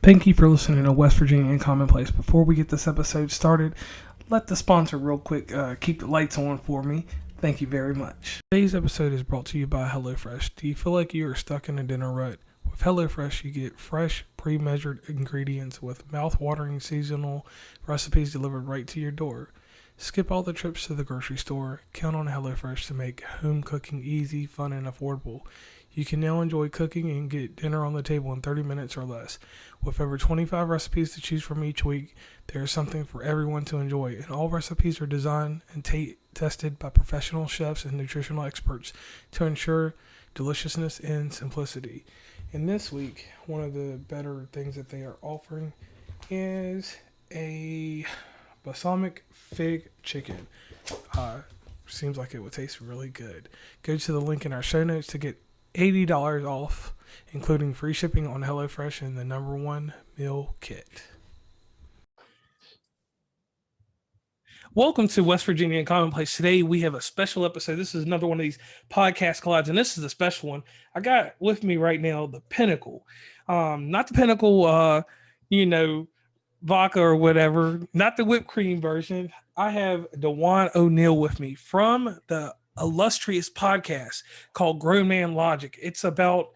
Thank you for listening to West Virginia in Commonplace. Before we get this episode started, let the sponsor real quick keep the lights on for me. Thank you very much. Today's episode is brought to you by HelloFresh. Do you feel like you are stuck in a dinner rut? With HelloFresh, you get fresh, pre-measured ingredients with mouth-watering seasonal recipes delivered right to your door. Skip all the trips to the grocery store. Count on HelloFresh to make home cooking easy, fun, and affordable. You can now enjoy cooking and get dinner on the table in 30 minutes or less. With over 25 recipes to choose from each week, there is something for everyone to enjoy, and all recipes are designed and tested by professional chefs and nutritional experts to ensure deliciousness and simplicity. And this week, one of the better things that they are offering is a balsamic fig chicken. Seems like it would taste really good. Go to the link in our show notes to get $80 off, including free shipping on HelloFresh and the #1 meal kit. Welcome to West Virginia in Commonplace. Today we have a special episode. This is another one of these podcast collides, and this is a special one. I got with me right now the Pinnacle. Not the Pinnacle, vodka or whatever, not the whipped cream version. I have DeJuan Oneal with me from the illustrious podcast called Grown Man Logic. It's about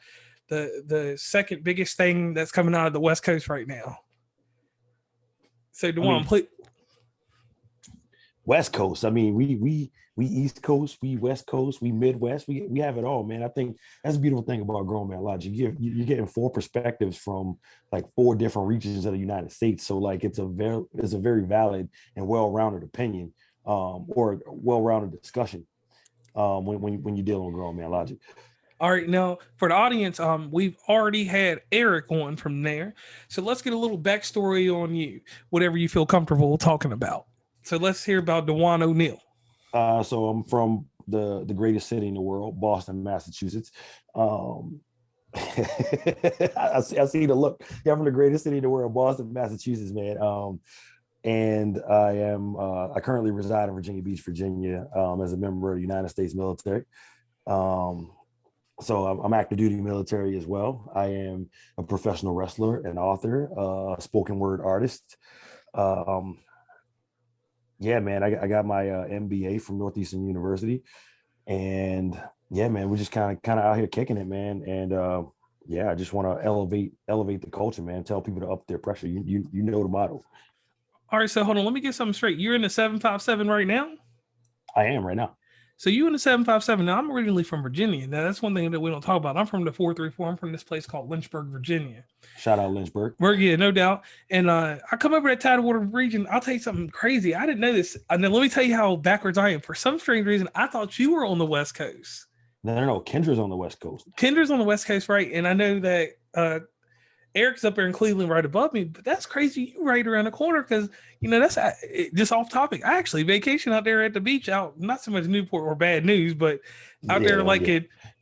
the second biggest thing that's coming out of the West Coast right now. So DeJuan, please. West Coast. I mean, we East Coast, we West Coast, we Midwest. We have it all, man. I think that's a beautiful thing about Grown Man Logic. You're getting four perspectives from like four different regions of the United States. So like it's a very valid and well-rounded opinion, or well-rounded discussion when you're dealing with Grown Man Logic. All right, now for the audience, we've already had Eric on from there. So let's get a little backstory on you, whatever you feel comfortable talking about. So let's hear about DeJuan Oneal. So I'm from the greatest city in the world, Boston, Massachusetts. I see the look. Yeah, I'm from the greatest city in the world, Boston, Massachusetts, man. And I currently reside in Virginia Beach, Virginia, as a member of the United States military. So I'm active duty military as well. I am a professional wrestler, an author, spoken word artist. Yeah, man, I got my MBA from Northeastern University, and yeah, man, we're just kind of out here kicking it, man. And I just want to elevate the culture, man. Tell people to up their pressure. You know the motto. All right, so hold on, let me get something straight. You're in the 757 right now? I am right now. So you in the 757. Now, I'm originally from Virginia. Now, that's one thing that we don't talk about. I'm from the 434. I'm from this place called Lynchburg, Virginia. Shout out Lynchburg. Yeah, no doubt. And I come over that Tidewater region. I'll tell you something crazy. I didn't know this. And then let me tell you how backwards I am. For some strange reason, I thought you were on the West Coast. No. Kendra's on the West Coast. Kendra's on the West Coast, right? And I know that Eric's up there in Cleveland right above me, but that's crazy. You right around the corner because, that's just off topic. I actually vacation out there at the beach not so much Newport or bad news, but out there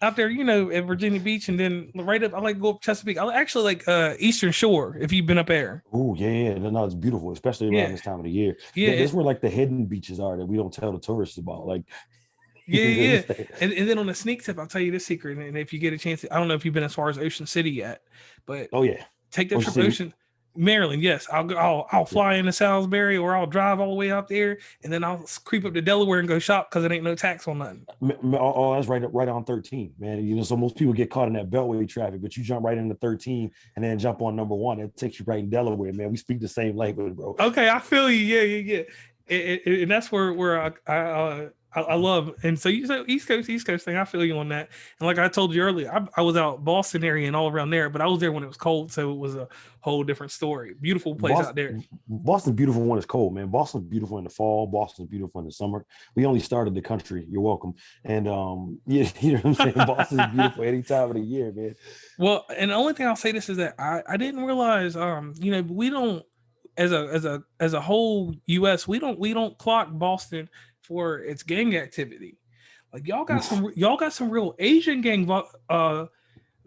out there, at Virginia Beach. And then right up, I like to go up Chesapeake. I actually like Eastern Shore if you've been up there. Oh, yeah. No, it's beautiful, especially around this time of the year. Yeah. That's where like the hidden beaches are that we don't tell the tourists about. Like, yeah. And then on a sneak tip, I'll tell you this secret. And if you get a chance, I don't know if you've been as far as Ocean City yet, but take that trip to Ocean Maryland. Yes, I'll fly into Salisbury, or I'll drive all the way out there, and then I'll creep up to Delaware and go shop because it ain't no tax on nothing. Oh, that's right on 13, man. So most people get caught in that beltway traffic, but you jump right into 13 and then jump on number 1. It takes you right in Delaware, man. We speak the same language, bro. Okay, I feel you. Yeah. And that's where I love. And so you said East Coast thing. I feel you on that. And like I told you earlier, I was out Boston area and all around there, but I was there when it was cold, so it was a whole different story. Beautiful place out there. Boston's beautiful when it's cold, man. Boston's beautiful in the fall. Boston's beautiful in the summer. We only started the country. You're welcome. And you know what I'm saying. Boston's beautiful any time of the year, man. Well, and the only thing I'll say this is that I didn't realize, we don't, as a whole U.S., we don't clock Boston for its gang activity. Like y'all got some real Asian gang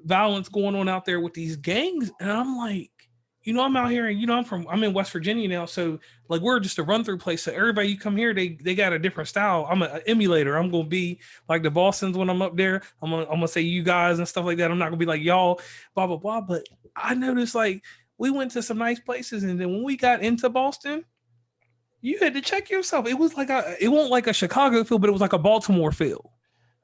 violence going on out there with these gangs, and I'm like, I'm out here, and I'm in West Virginia now, so like we're just a run through place. So everybody you come here, they got a different style. I'm an emulator. I'm gonna be like the Bostons when I'm up there. I'm gonna say you guys and stuff like that. I'm not gonna be like y'all, blah blah blah. But I noticed like We went to some nice places, and then when we got into Boston, you had to check yourself. It was like it wasn't like a Chicago feel, but it was like a Baltimore feel.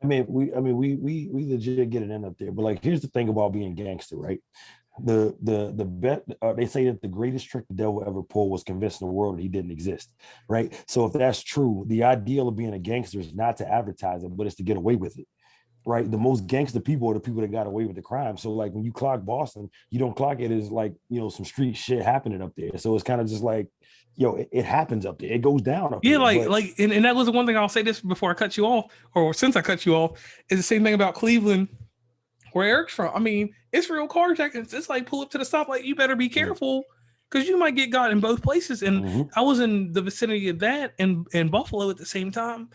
We legit get it in up there. But like, here's the thing about being gangster, right? The bet they say that the greatest trick the devil ever pulled was convincing the world that he didn't exist, right? So if that's true, the ideal of being a gangster is not to advertise it, but it's to get away with it, right? The most gangster people are the people that got away with the crime. So like when you clock Boston, you don't clock it as like, you know, some street shit happening up there. So it's kind of just like, it happens up there. It goes down up Yeah, there. and that was the one thing I'll say this before I cut you off, or since I cut you off, is the same thing about Cleveland, where Eric's from. I mean, it's real carjacking. It's like pull up to the stoplight. You better be careful because you might get got in both places. And I was in the vicinity of that and Buffalo at the same time.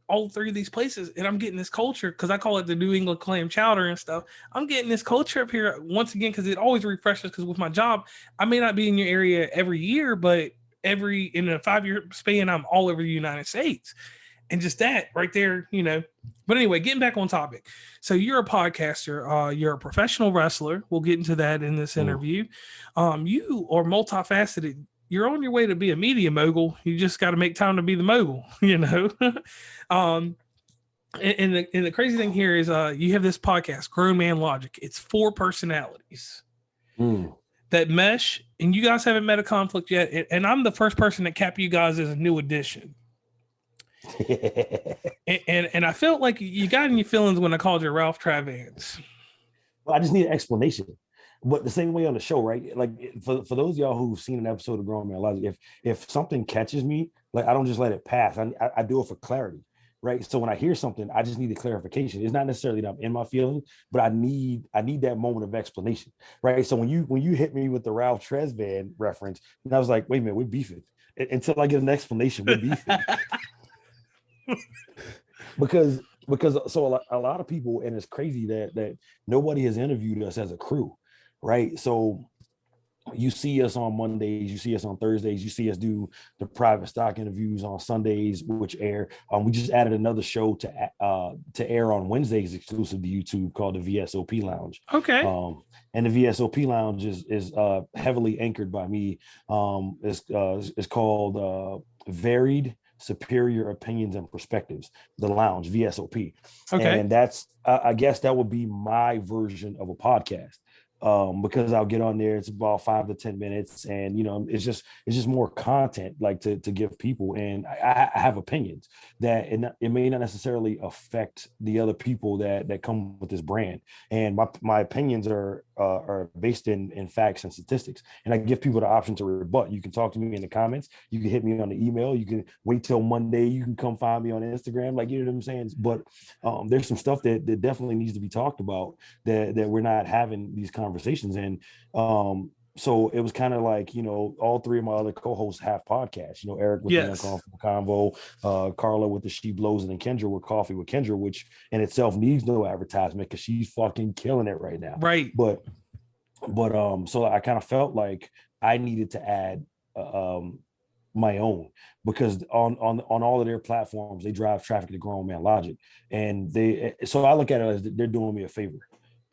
All three of these places, and I'm getting this culture because I call it the New England clam chowder and stuff. I'm getting this culture up here once again because it always refreshes. Because with my job, I may not be in your area every year, but in a 5-year span, I'm all over the United States, and just that right there, you know. But anyway, getting back on topic. So you're a podcaster. You're a professional wrestler. We'll get into that in this interview. You are multifaceted. You're on your way to be a media mogul. You just got to make time to be the mogul, you know? And the crazy thing here is you have this podcast, Grown Man Logic. It's 4 personalities that mesh, and you guys haven't met a conflict yet. And I'm the first person that capped you guys as a new addition. and I felt like you got in your feelings when I called you Ralph Travans. Well, I just need an explanation. But the same way on the show, right? Like for those of y'all who've seen an episode of Grown Man Logic, if something catches me, like I don't just let it pass. I do it for clarity, right? So when I hear something, I just need a clarification. It's not necessarily that I'm in my feelings, but I need that moment of explanation, right? So when you hit me with the Ralph Tresvant reference, and I was like, wait a minute, we're beefing. Until I get an explanation, we're beefing. because so a lot of people, and it's crazy that nobody has interviewed us as a crew. Right. So you see us on Mondays, you see us on Thursdays, you see us do the private stock interviews on Sundays, which air. We just added another show to air on Wednesdays exclusive to YouTube called the VSOP Lounge. Okay. And the VSOP Lounge is heavily anchored by me. It's called Varied Superior Opinions and Perspectives, the Lounge, VSOP. Okay. And that's I guess that would be my version of a podcast. Because I'll get on there, it's about 5 to 10 minutes, and it's just more content like to give people, and I have opinions that it may not necessarily affect the other people that come with this brand, and my opinions are based in facts and statistics, and I give people the option to rebut. You can talk to me in the comments, you can hit me on the email, you can wait till Monday, you can come find me on Instagram, like, you know what I'm saying? But there's some stuff that definitely needs to be talked about that we're not having these conversations. And so it was kind of like, all 3 of my other co-hosts have podcasts, Eric with the Uncomfortable Convo, Carla with the She Blows, and then Kendra with Coffee with Kendra, which in itself needs no advertisement because she's fucking killing it right now. Right. But so I kind of felt like I needed to add my own, because on all of their platforms, they drive traffic to Grown Man Logic. And so I look at it as they're doing me a favor.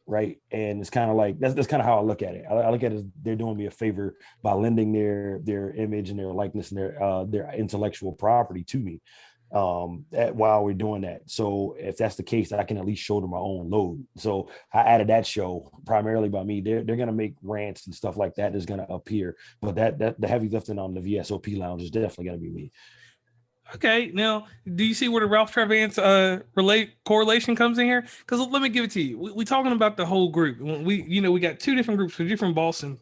Right. And it's kind of like that's kind of how I look at it. I look at it as they're doing me a favor by lending their image and their likeness and their intellectual property to me while we're doing that. So if that's the case, I can at least show them my own load. So I added that show primarily by me. They're going to make rants and stuff like that is going to appear. But that the heavy lifting on the VSOP Lounge is definitely going to be me. Okay, now do you see where the Ralph Travans correlation comes in here? Because let me give it to you. We talking about the whole group. We got 2 different groups. Because you're from Boston.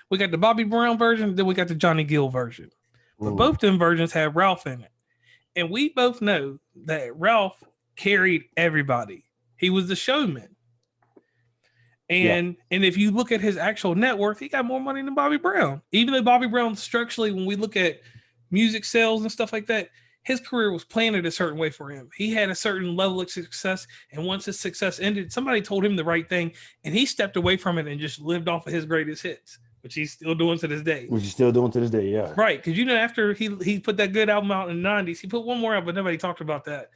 We got the Bobby Brown version, then we got the Johnny Gill version. But both them versions have Ralph in it, and we both know that Ralph carried everybody. He was the showman, and if you look at his actual net worth, he got more money than Bobby Brown. Even though Bobby Brown structurally, when we look at music sales and stuff like that, his career was planted a certain way for him. He had a certain level of success, and once his success ended, somebody told him the right thing, and he stepped away from it and just lived off of his greatest hits, which he's still doing to this day. Yeah. Right, because after he put that good album out in the 90s, he put one more out, but nobody talked about that.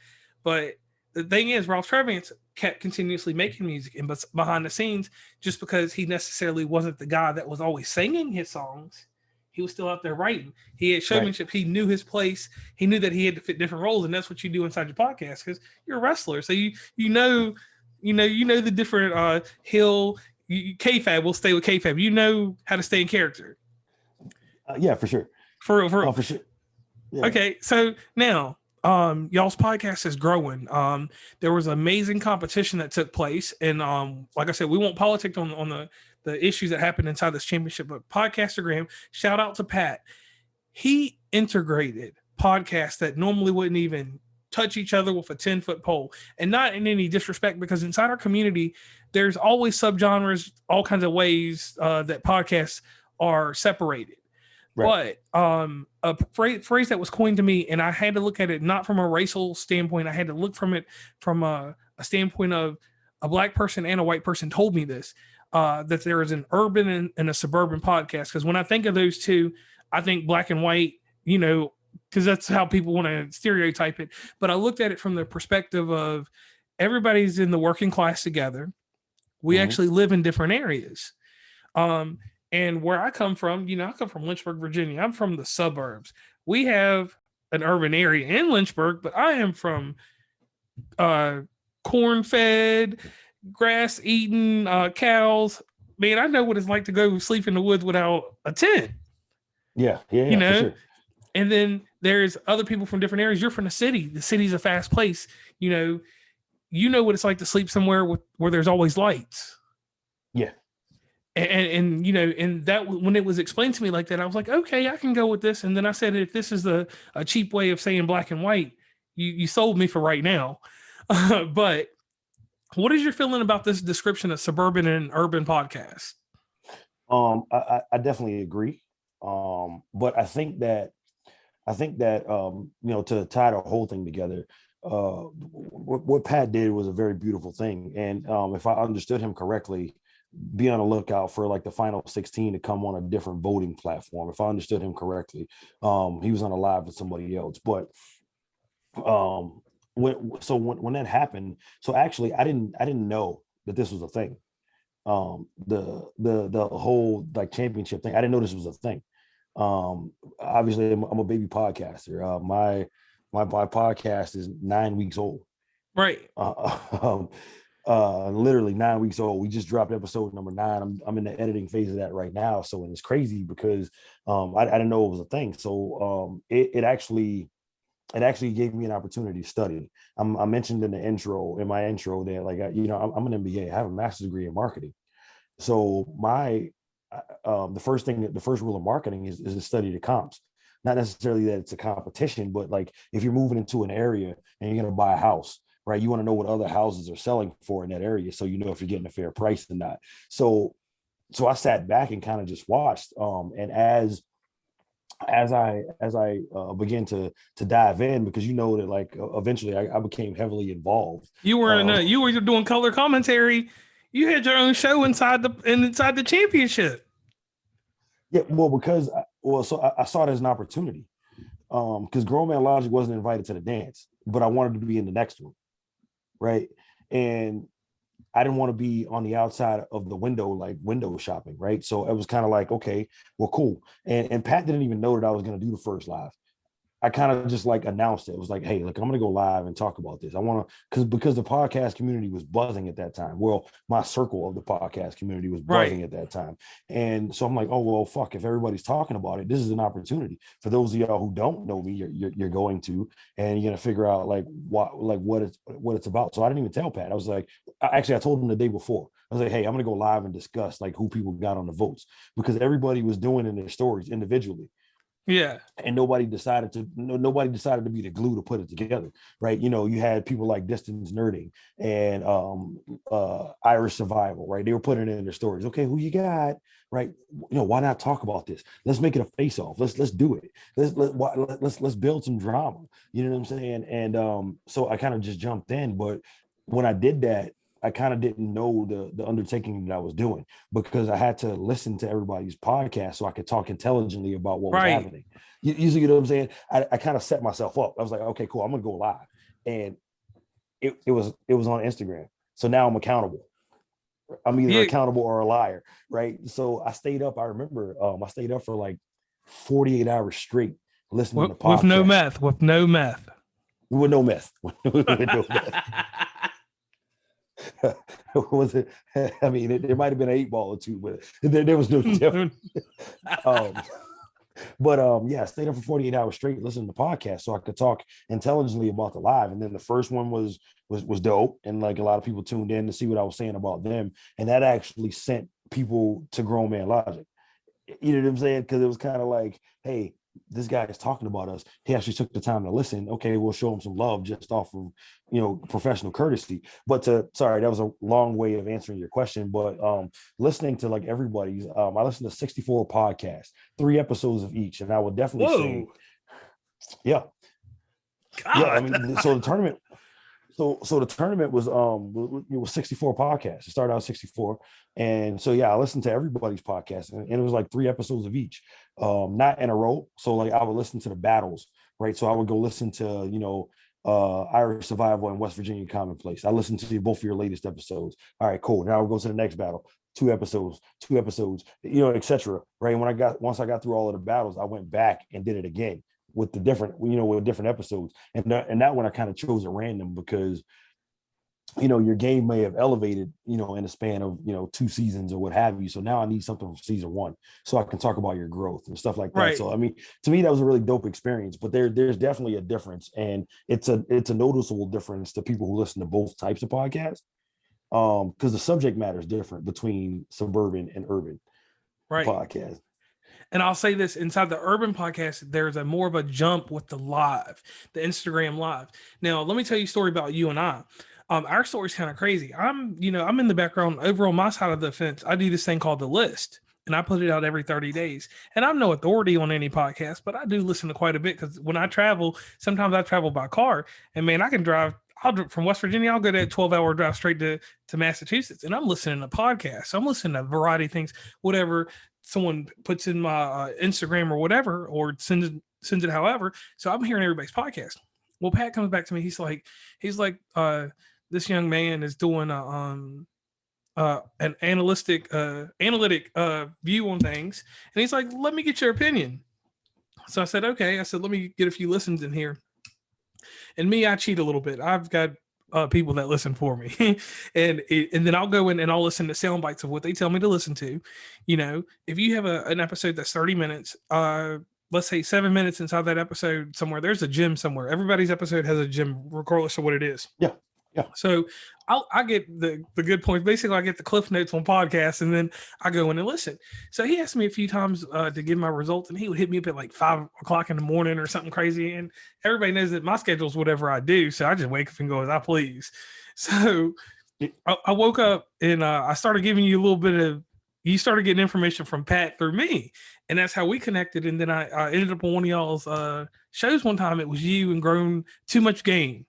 But the thing is, Ralph Trevance kept continuously making music, and but behind the scenes, just because he necessarily wasn't the guy that was always singing his songs, he was still out there writing. He had showmanship. Right. He knew his place. He knew that he had to fit different roles, and that's what you do inside your podcast because you're a wrestler. So you know the different hill. Kayfabe will stay with kayfabe. You know how to stay in character. Yeah, for sure. For sure. Yeah. Okay, so now y'all's podcast is growing. There was amazing competition that took place, and like I said, we won't politic on the issues that happened inside this championship, but Podcastagram, shout out to Pat. He integrated podcasts that normally wouldn't even touch each other with a 10-foot pole, and not in any disrespect, because inside our community, there's always subgenres, all kinds of ways that podcasts are separated. Right. But a phrase that was coined to me, and I had to look at it not from a racial standpoint, I had to look from it from a standpoint of a black person and a white person told me this, that there is an urban and a suburban podcast. Because when I think of those two, I think black and white, because that's how people want to stereotype it. But I looked at it from the perspective of everybody's in the working class together. We actually live in different areas. And where I come from, I come from Lynchburg, Virginia. I'm from the suburbs. We have an urban area in Lynchburg, but I am from corn-fed, grass-eating cows. Man, I know what it's like to go sleep in the woods without a tent. Yeah, for sure. And then there's other people from different areas. You're from the city. The city's a fast place. You know what it's like to sleep somewhere where there's always lights. Yeah. And that when it was explained to me like that, I was like, okay, I can go with this. And then I said, if this is a cheap way of saying black and white, you sold me for right now. But what is your feeling about this description of suburban and urban podcast? I definitely agree. But I think that to tie the whole thing together, what Pat did was a very beautiful thing. And if I understood him correctly, be on the lookout for like the final 16 to come on a different voting platform. If I understood him correctly, he was on a live with somebody else. But when that happened, so actually I didn't know that this was a thing. The whole like championship thing, I didn't know this was a thing. Obviously I'm a baby podcaster. My podcast is 9 weeks old. Right. Literally 9 weeks old. We just dropped episode number 9. I'm in the editing phase of that right now. So, and it's crazy because I didn't know it was a thing. So it actually gave me an opportunity to study. I mentioned in my intro that like, I'm an MBA. I have a master's degree in marketing. So the first rule of marketing is to study the comps. Not necessarily that it's a competition, but like if you're moving into an area and you're going to buy a house, right? You want to know what other houses are selling for in that area, so you know if you're getting a fair price or not. So I sat back and kind of just watched. And as I began to dive in, because that like eventually I became heavily involved. You were you were doing color commentary. You had your own show inside the championship. Yeah, well, because I saw it as an opportunity. Because Grown Man Logic wasn't invited to the dance, but I wanted to be in the next one. Right. And I didn't want to be on the outside of the window, like window shopping. Right. So it was kind of like, okay, well, cool. And Pat didn't even know that I was going to do the first live. I kind of just like announced it. It was like, hey, look, I'm going to go live and talk about this. I want to, because the podcast community was buzzing at that time. Well, my circle of the podcast community was buzzing at that time. And so I'm like, oh, well, fuck, if everybody's talking about it, this is an opportunity. For those of y'all who don't know me, you're going to, and you're going to figure out like what it's about. So I didn't even tell Pat. I was like, I told him the day before. I was like, hey, I'm going to go live and discuss like who people got on the votes, because everybody was doing in their stories individually. Yeah. And nobody decided to be the glue to put it together. Right. You had people like Distance Nerding and Irish Survival, right? They were putting it in their stories. Okay, who you got? Right. Why not talk about this? Let's make it a face off. Let's do it. Let's build some drama. You know what I'm saying? And so I kind of just jumped in. But when I did that, I kind of didn't know the undertaking that I was doing, because I had to listen to everybody's podcast so I could talk intelligently about what was happening. You know what I'm saying? I kind of set myself up. I was like, okay, cool. I'm going to go live. And it was on Instagram. So now I'm accountable. I'm either accountable or a liar, right? So I stayed up. I remember I stayed up for like 48 hours straight listening to podcasts. With no meth. With no meth. With no meth. With no meth. Was it? I mean, there might have been an 8-ball or two, but there was no difference. Yeah, I stayed up for 48 hours straight listening to podcasts so I could talk intelligently about the live. And then the first one was dope, and like a lot of people tuned in to see what I was saying about them, and that actually sent people to Grown Man Logic. You know what I'm saying? Because it was kind of like, hey, this guy is talking about us. He actually took the time to listen. Okay, we'll show him some love just off of, professional courtesy. But sorry, that was a long way of answering your question. But listening to like everybody's, I listened to 64 podcasts, 3 episodes of each, and I would definitely say, yeah, God. Yeah. I mean, so the tournament. So the tournament was it was 64 podcasts. It started out 64, and so yeah, I listened to everybody's podcast, and it was like 3 episodes of each, not in a row. So like I would listen to the battles, right? So I would go listen to Irish Survival and West Virginia Commonplace. I listened to both of your latest episodes. All right, cool. Now we'll go to the next battle. 2 episodes, etc. Right? Once I got through all of the battles, I went back and did it again with the different, with different episodes. And that one I kind of chose at random because, your game may have elevated, in a span of, 2 seasons or what have you. So now I need something from season 1 so I can talk about your growth and stuff like that. Right. So, I mean, to me, that was a really dope experience, but there's definitely a difference. And it's a noticeable difference to people who listen to both types of podcasts. Because the subject matter is different between suburban and urban podcasts. And I'll say this, inside the urban podcast, there's a more of a jump with the Instagram live. Now, let me tell you a story about you and I. Our story's kind of crazy. I'm in the background over on my side of the fence. I do this thing called The List, and I put it out every 30 days. And I'm no authority on any podcast, but I do listen to quite a bit because when I travel, sometimes I travel by car, and man, I can drive. From West Virginia, I'll go that 12-hour drive straight to Massachusetts, and I'm listening to podcasts. I'm listening to a variety of things, whatever someone puts in my Instagram or whatever, or sends it however. So I'm hearing everybody's podcast. Well, Pat comes back to me. He's like, this young man is doing an analytic view on things, and he's like, let me get your opinion. So I said, okay. I said, let me get a few listens in here. And me, I cheat a little bit. I've got people that listen for me, and then I'll go in and I'll listen to sound bites of what they tell me to listen to. If you have an episode that's 30 minutes, let's say 7 minutes inside that episode somewhere, there's a gym somewhere. Everybody's episode has a gym, regardless of what it is. Yeah. So I get the good points. Basically, I get the cliff notes on podcasts, and then I go in and listen. So he asked me a few times to give my results, and he would hit me up at like 5 o'clock in the morning or something crazy. And everybody knows that my schedule is whatever I do. So I just wake up and go as I please. So I woke up and I started giving you a little bit of, you started getting information from Pat through me. And that's how we connected. And then I ended up on one of y'all's shows one time. It was you and Grown Too Much Game,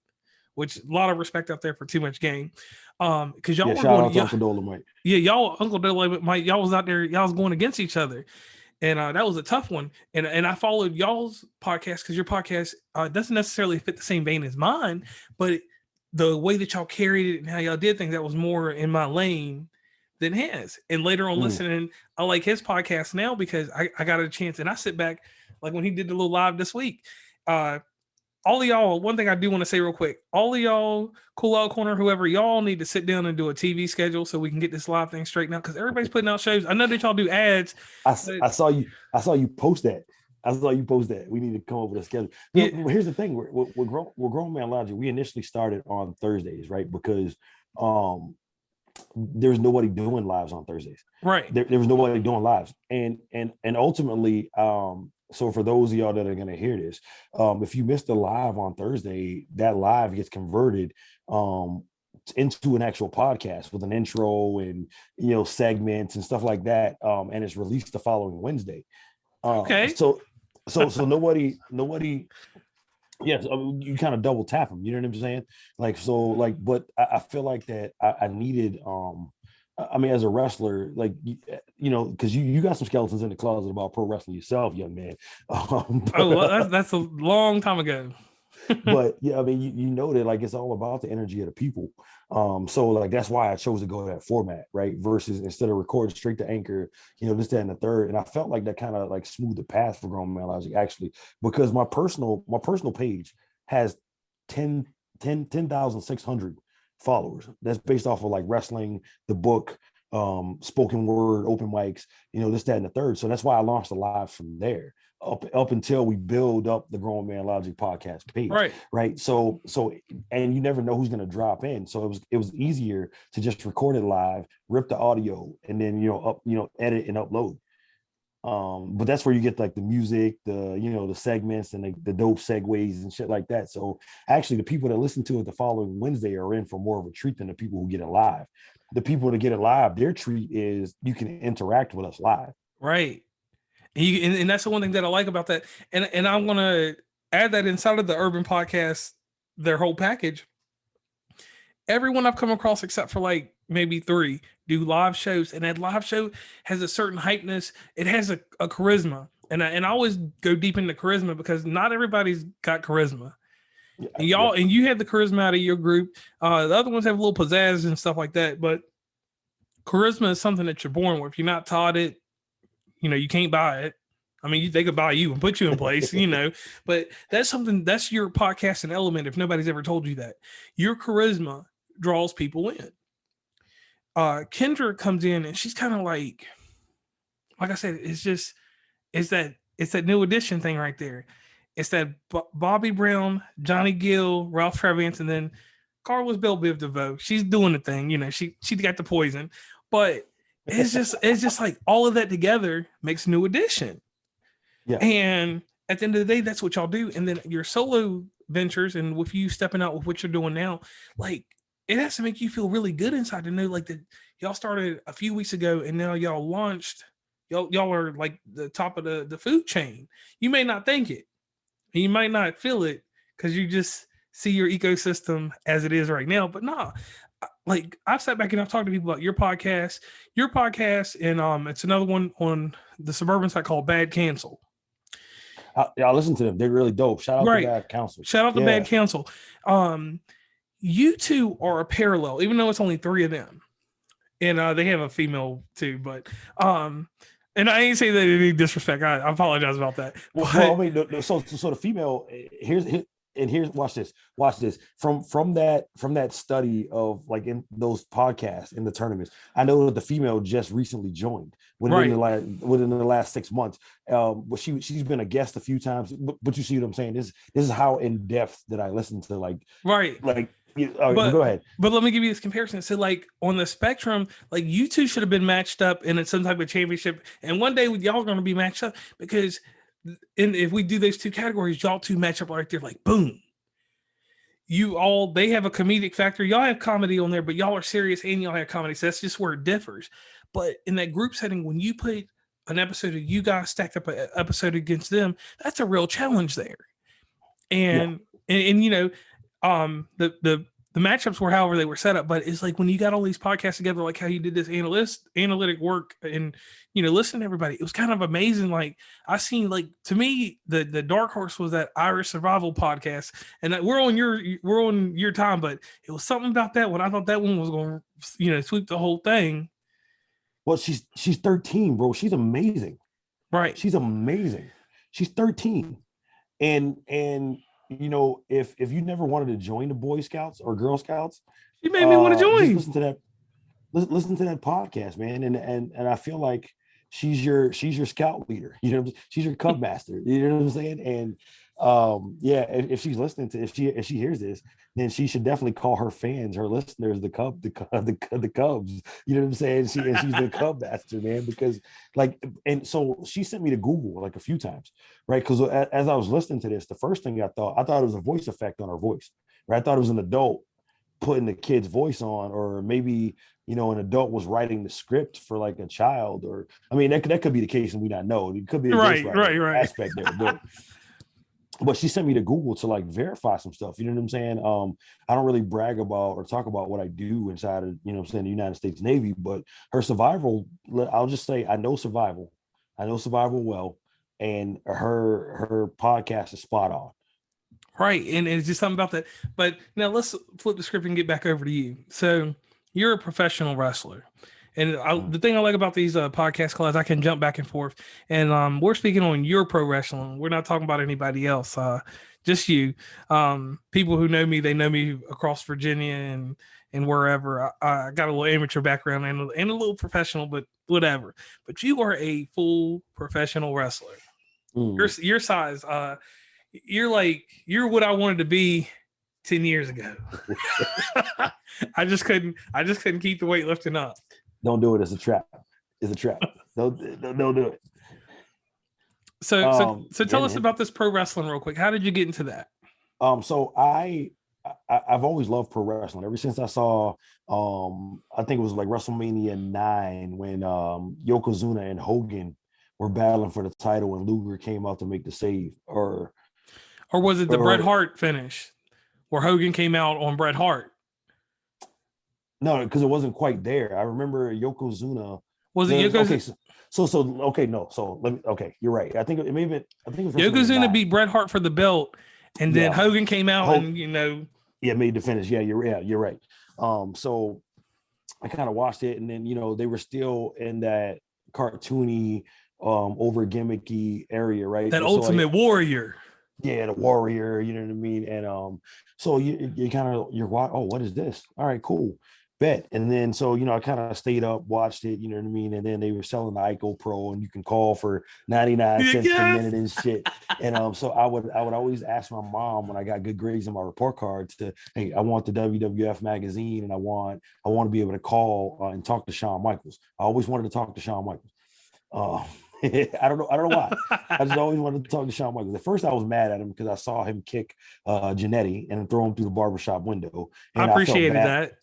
which a lot of respect out there for Too Much Game. Because y'all were going to Uncle Dolomite. Yeah, y'all, Uncle Dolomite, y'all was out there, y'all was going against each other. And that was a tough one. And I followed y'all's podcast because your podcast doesn't necessarily fit the same vein as mine, but the way that y'all carried it and how y'all did things, that was more in my lane than his. And later on listening, I like his podcast now because I got a chance, and I sit back, like when he did the little live this week, all of y'all, one thing I do want to say real quick, all of y'all, Cool Out Corner, whoever, y'all need to sit down and do a TV schedule so we can get this live thing straightened out, because everybody's putting out shows. I know that y'all do ads. I saw you post that. We need to come up with a schedule. Yeah. Here's the thing. We're Grown Man Logic. We initially started on Thursdays, right? Because there was nobody doing lives on Thursdays. Right. There was nobody doing lives. And ultimately, so for those of y'all that are going to hear this, if you missed a live on Thursday, that live gets converted into an actual podcast with an intro and, segments and stuff like that. And it's released the following Wednesday. Okay. So nobody, yes, you kind of double tap them. You know what I'm saying? But I feel like that I needed, as a wrestler, because you got some skeletons in the closet about pro wrestling yourself, young man. That's a long time ago. But yeah, I mean, you know that like it's all about the energy of the people. So like that's why I chose to go that format, right? Versus instead of recording straight to Anchor, this, that, and the third. And I felt like that kind of like smoothed the path for Grown Man Logic actually, because my personal page has 10,600 followers. That's based off of like wrestling, the book, spoken word, open mics, this, that, and the third. So that's why I launched the live from there up until we build up the Grown Man Logic podcast page. Right. Right. So and you never know who's going to drop in. So it was easier to just record it live, rip the audio, and then edit and upload. But that's where you get like the music, the segments and the dope segues and shit like that. So actually the people that listen to it the following Wednesday are in for more of a treat than the people who get it live. The people that get it live, their treat is you can interact with us live. Right. And that's the one thing that I like about that. And I want to add that inside of the Urban Podcast, their whole package. Everyone I've come across, except for like maybe 3, do live shows, and that live show has a certain hypeness. It has a charisma, and I always go deep into charisma because not everybody's got charisma. And y'all, and you have the charisma out of your group. The other ones have a little pizzazz and stuff like that, but charisma is something that you're born with. You're not taught it. You can't buy it. I mean, they could buy you and put you in place, but that's something, that's your podcasting element. If nobody's ever told you that, your charisma draws people in. Kendra comes in and she's kind of like I said, it's that new edition thing right there. It's that Bobby Brown, Johnny Gill, Ralph Trevance, and then Carlos Bell Biv DeVoe. She's doing the thing, she got the poison, but it's just like all of that together makes New Edition. Yeah. And at the end of the day, that's what y'all do. And then your solo ventures, and with you stepping out with what you're doing now, like it has to make you feel really good inside to know like that y'all started a few weeks ago and now y'all launched. Y'all are like the top of the food chain. You may not think it, and you might not feel it because you just see your ecosystem as it is right now. But nah, like I've sat back and I've talked to people about your podcast, and it's another one on the suburban site called Bad Cancel. I listen to them. They're really dope. Shout out to Bad Counsel. Shout out to Bad Counsel. You two are a parallel, even though it's only 3 of them, and they have a female too. But and I ain't say that any disrespect. I apologize about that. Well, I mean, so the female here's watch this from that study of like in those podcasts in the tournaments. I know that the female just recently joined within the last 6 months. But she's been a guest a few times. But you see what I'm saying? This is how in depth that I listen to like go ahead. But let me give you this comparison. So like on the spectrum, like you two should have been matched up in some type of championship, and one day y'all are going to be matched up because. And if we do those 2 categories, y'all 2 match up right there, like boom. They have a comedic factor. Y'all have comedy on there, but y'all are serious and y'all have comedy. So that's just where it differs. But in that group setting, when you put an episode of you guys stacked up an episode against them, that's a real challenge there. And the matchups were however they were set up, but it's like when you got all these podcasts together, like how you did this analytic work and listen to everybody, it was kind of amazing. Like I seen, like, to me, the dark horse was that Irish survival podcast, and that we're on your time, but it was something about that when I thought that one was going to sweep the whole thing. Well, she's 13, bro. She's amazing. Right. She's amazing. She's 13. And if you never wanted to join the Boy Scouts or Girl Scouts, you made me want to join. Listen to that podcast, man. And I feel like she's your scout leader. She's your cub master. You know what I'm saying? And if she's listening to, if she hears this, then she should definitely call her fans, her listeners, the Cubs. You know what I'm saying? She's the cub master, man. Because and so she sent me to Google like a few times, right? Because as I was listening to this, the first thing I thought it was a voice effect on her voice, right? I thought it was an adult putting the kid's voice on, or maybe an adult was writing the script for like a child, or I mean that could be the case, and we not know. It could be a right aspect there, but she sent me to Google to like verify some stuff. You know what I'm saying? I don't really brag about or talk about what I do inside of the United States Navy, but her survival, I'll just say I know survival well, and her podcast is spot on. Right. And it's just something about that. But now let's flip the script and get back over to you. So you're a professional wrestler. And the thing I like about these podcast calls, I can jump back and forth. And we're speaking on your pro wrestling. We're not talking about anybody else, just you. People who know me, they know me across Virginia and wherever. I got a little amateur background and a little professional, but whatever. But you are a full professional wrestler. Your size, you're what I wanted to be 10 years ago. I just couldn't keep the weightlifting up. Don't do it. It's a trap. It's a trap. Don't do it. So tell us about this pro wrestling real quick. How did you get into that? So I've always loved pro wrestling ever since I saw I think it was like WrestleMania 9 when Yokozuna and Hogan were battling for the title and Luger came out to make the save, or was it the Bret Hart finish where Hogan came out on Bret Hart? No, because it wasn't quite there. I remember Yokozuna. Was it Yokozuna? Okay, so let me. Okay, you're right. I think it may have been. I think it was Yokozuna beat Bret Hart for the belt, and then Hogan came out and made the finish. Yeah, you're right. So I kind of watched it, and then they were still in that cartoony, over gimmicky area, right? That Ultimate Warrior. Yeah, the Warrior. You know what I mean? And so you kind of what is this? All right, cool. Bet. And then so I kind of stayed up, watched it, you know what I mean, and then they were selling the ICO Pro and you can call for 99 cents per minute and shit. And so I would always ask my mom when I got good grades on my report card to, hey, I want the WWF magazine and I want to be able to call and talk to Shawn Michaels. I always wanted to talk to Shawn Michaels. I don't know why. I just always wanted to talk to Shawn Michaels. At first, I was mad at him because I saw him kick Jannetty and throw him through the barbershop window. And I appreciated that.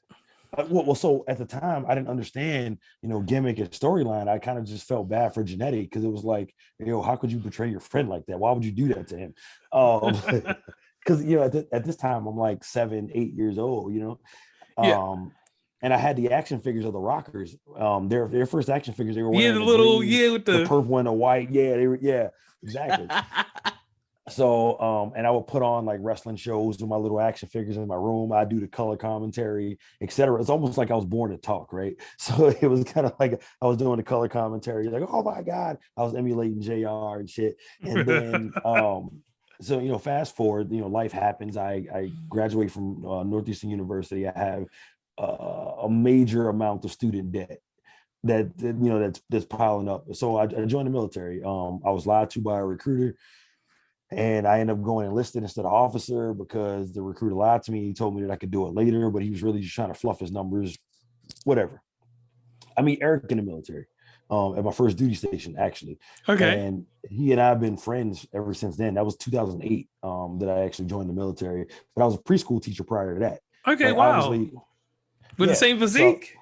Well, so at the time, I didn't understand, gimmick and storyline. I kind of just felt bad for Jannetty because it was like, how could you betray your friend like that? Why would you do that to him? Because at this time, I'm like 7, 8 years old. Yeah. And I had the action figures of the Rockers. Their first action figures, they were wearing with the purple and the white. Yeah, exactly. So, and I would put on like wrestling shows with my little action figures in my room. I do the color commentary, etc. It's almost like I was born to talk, right? So it was kind of like I was doing the color commentary, like, oh my God, I was emulating JR and shit. And then, so, fast forward, life happens. I graduate from Northeastern University. I have a major amount of student debt that's piling up. So I joined the military. I was lied to by a recruiter. And I ended up going enlisted instead of officer because the recruiter lied to me. He told me that I could do it later, but he was really just trying to fluff his numbers, whatever. I meet Eric in the military at my first duty station, actually. Okay. And he and I have been friends ever since then. That was 2008 that I actually joined the military. But I was a preschool teacher prior to that. Okay, wow. With the same physique?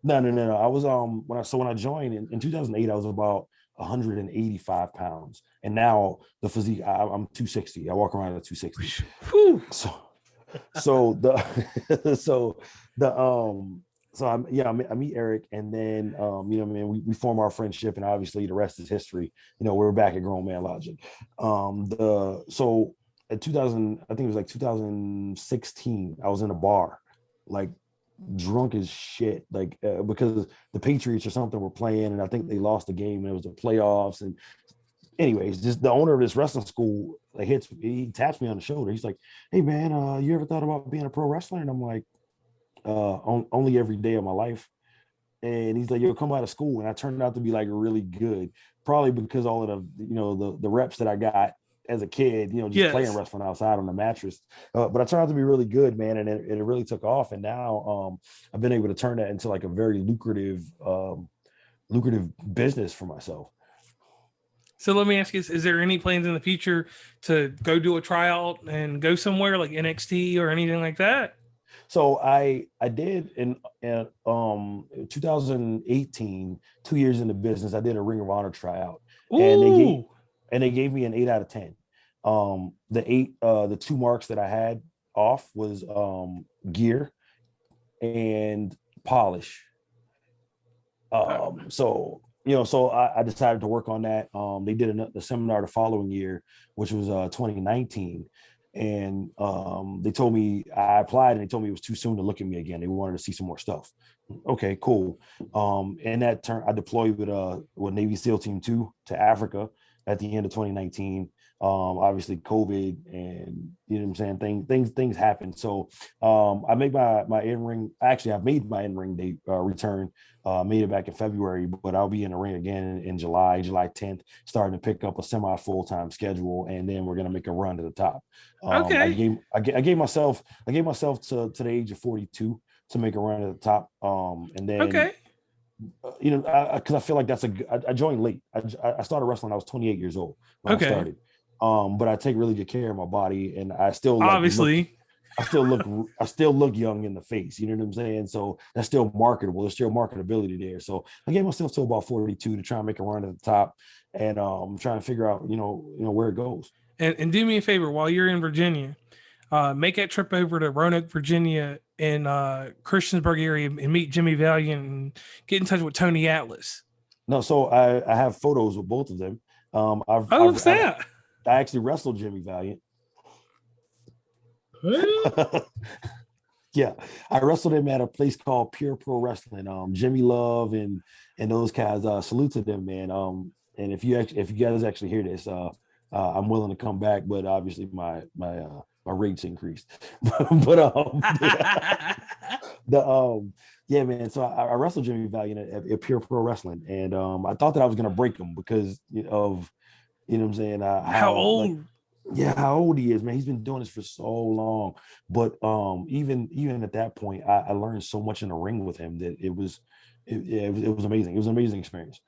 So, no. I was when I joined in 2008, I was about 185 pounds, and now the physique, I'm 260. I walk around at 260. Whew. I meet Eric, and then we form our friendship, and obviously the rest is history. We're back at Grown Man Logic. So at 2000, I think it was like 2016, I was in a bar, like drunk as shit, like because the Patriots or something were playing, and I think they lost the game, and it was the playoffs. And anyways, just the owner of this wrestling school he taps me on the shoulder. He's like, hey man, you ever thought about being a pro wrestler? And I'm like, only every day of my life. And he's like, yo, come out of school. And I turned out to be like really good, probably because all of the reps that I got as a kid, playing wrestling outside on the mattress. But I turned out to be really good, man. And it really took off. And now I've been able to turn that into like a very lucrative business for myself. So let me ask you, is there any plans in the future to go do a tryout and go somewhere like NXT or anything like that? So I did in 2018, 2 years in the business, I did a Ring of Honor tryout. Ooh. And they gave me an 8 out of 10. The 2 marks that I had off was gear and polish. So I decided to work on that. They did the seminar the following year, which was 2019. and they told me I applied, and they told me it was too soon to look at me again. They wanted to see some more stuff. Okay, cool. And that turn, I deployed with Navy SEAL Team 2 to Africa at the end of 2019. Obviously COVID, and you know what I'm saying, things happen. So I made my in-ring, actually I've made my in-ring date return, made it back in February, but I'll be in the ring again in July 10th, starting to pick up a semi full-time schedule, and then we're gonna make a run to the top. I Okay. gave myself to the age of 42 to make a run at the top. And then Okay. because I feel like I joined late. I started wrestling. I was 28 years old when I Okay. started. But I take really good care of my body, and I still Obviously. I still look young in the face. You know what I'm saying? So that's still marketable. There's still marketability there. So I gave myself to about 42 to try and make a run at the top, and trying to figure out, where it goes. And do me a favor while you're in Virginia, make that trip over to Roanoke, Virginia, in Christiansburg area, and meet Jimmy Valiant and get in touch with Tony Atlas. No, so I have photos with both of them. Oh, snap. I actually wrestled Jimmy Valiant. Yeah, I wrestled him at a place called Pure Pro Wrestling. Jimmy Love and those guys. Salute to them, man. And if you guys actually hear this, I'm willing to come back, but obviously my rates increased. But the yeah, man. So I wrestled Jimmy Valiant at Pure Pro Wrestling, and I thought that I was gonna break him because of, what I'm saying, How how, like, old? yeah, how old he is, man. He's been doing this for so long. But even at that point, I learned so much in the ring with him that it was amazing. It was an amazing experience.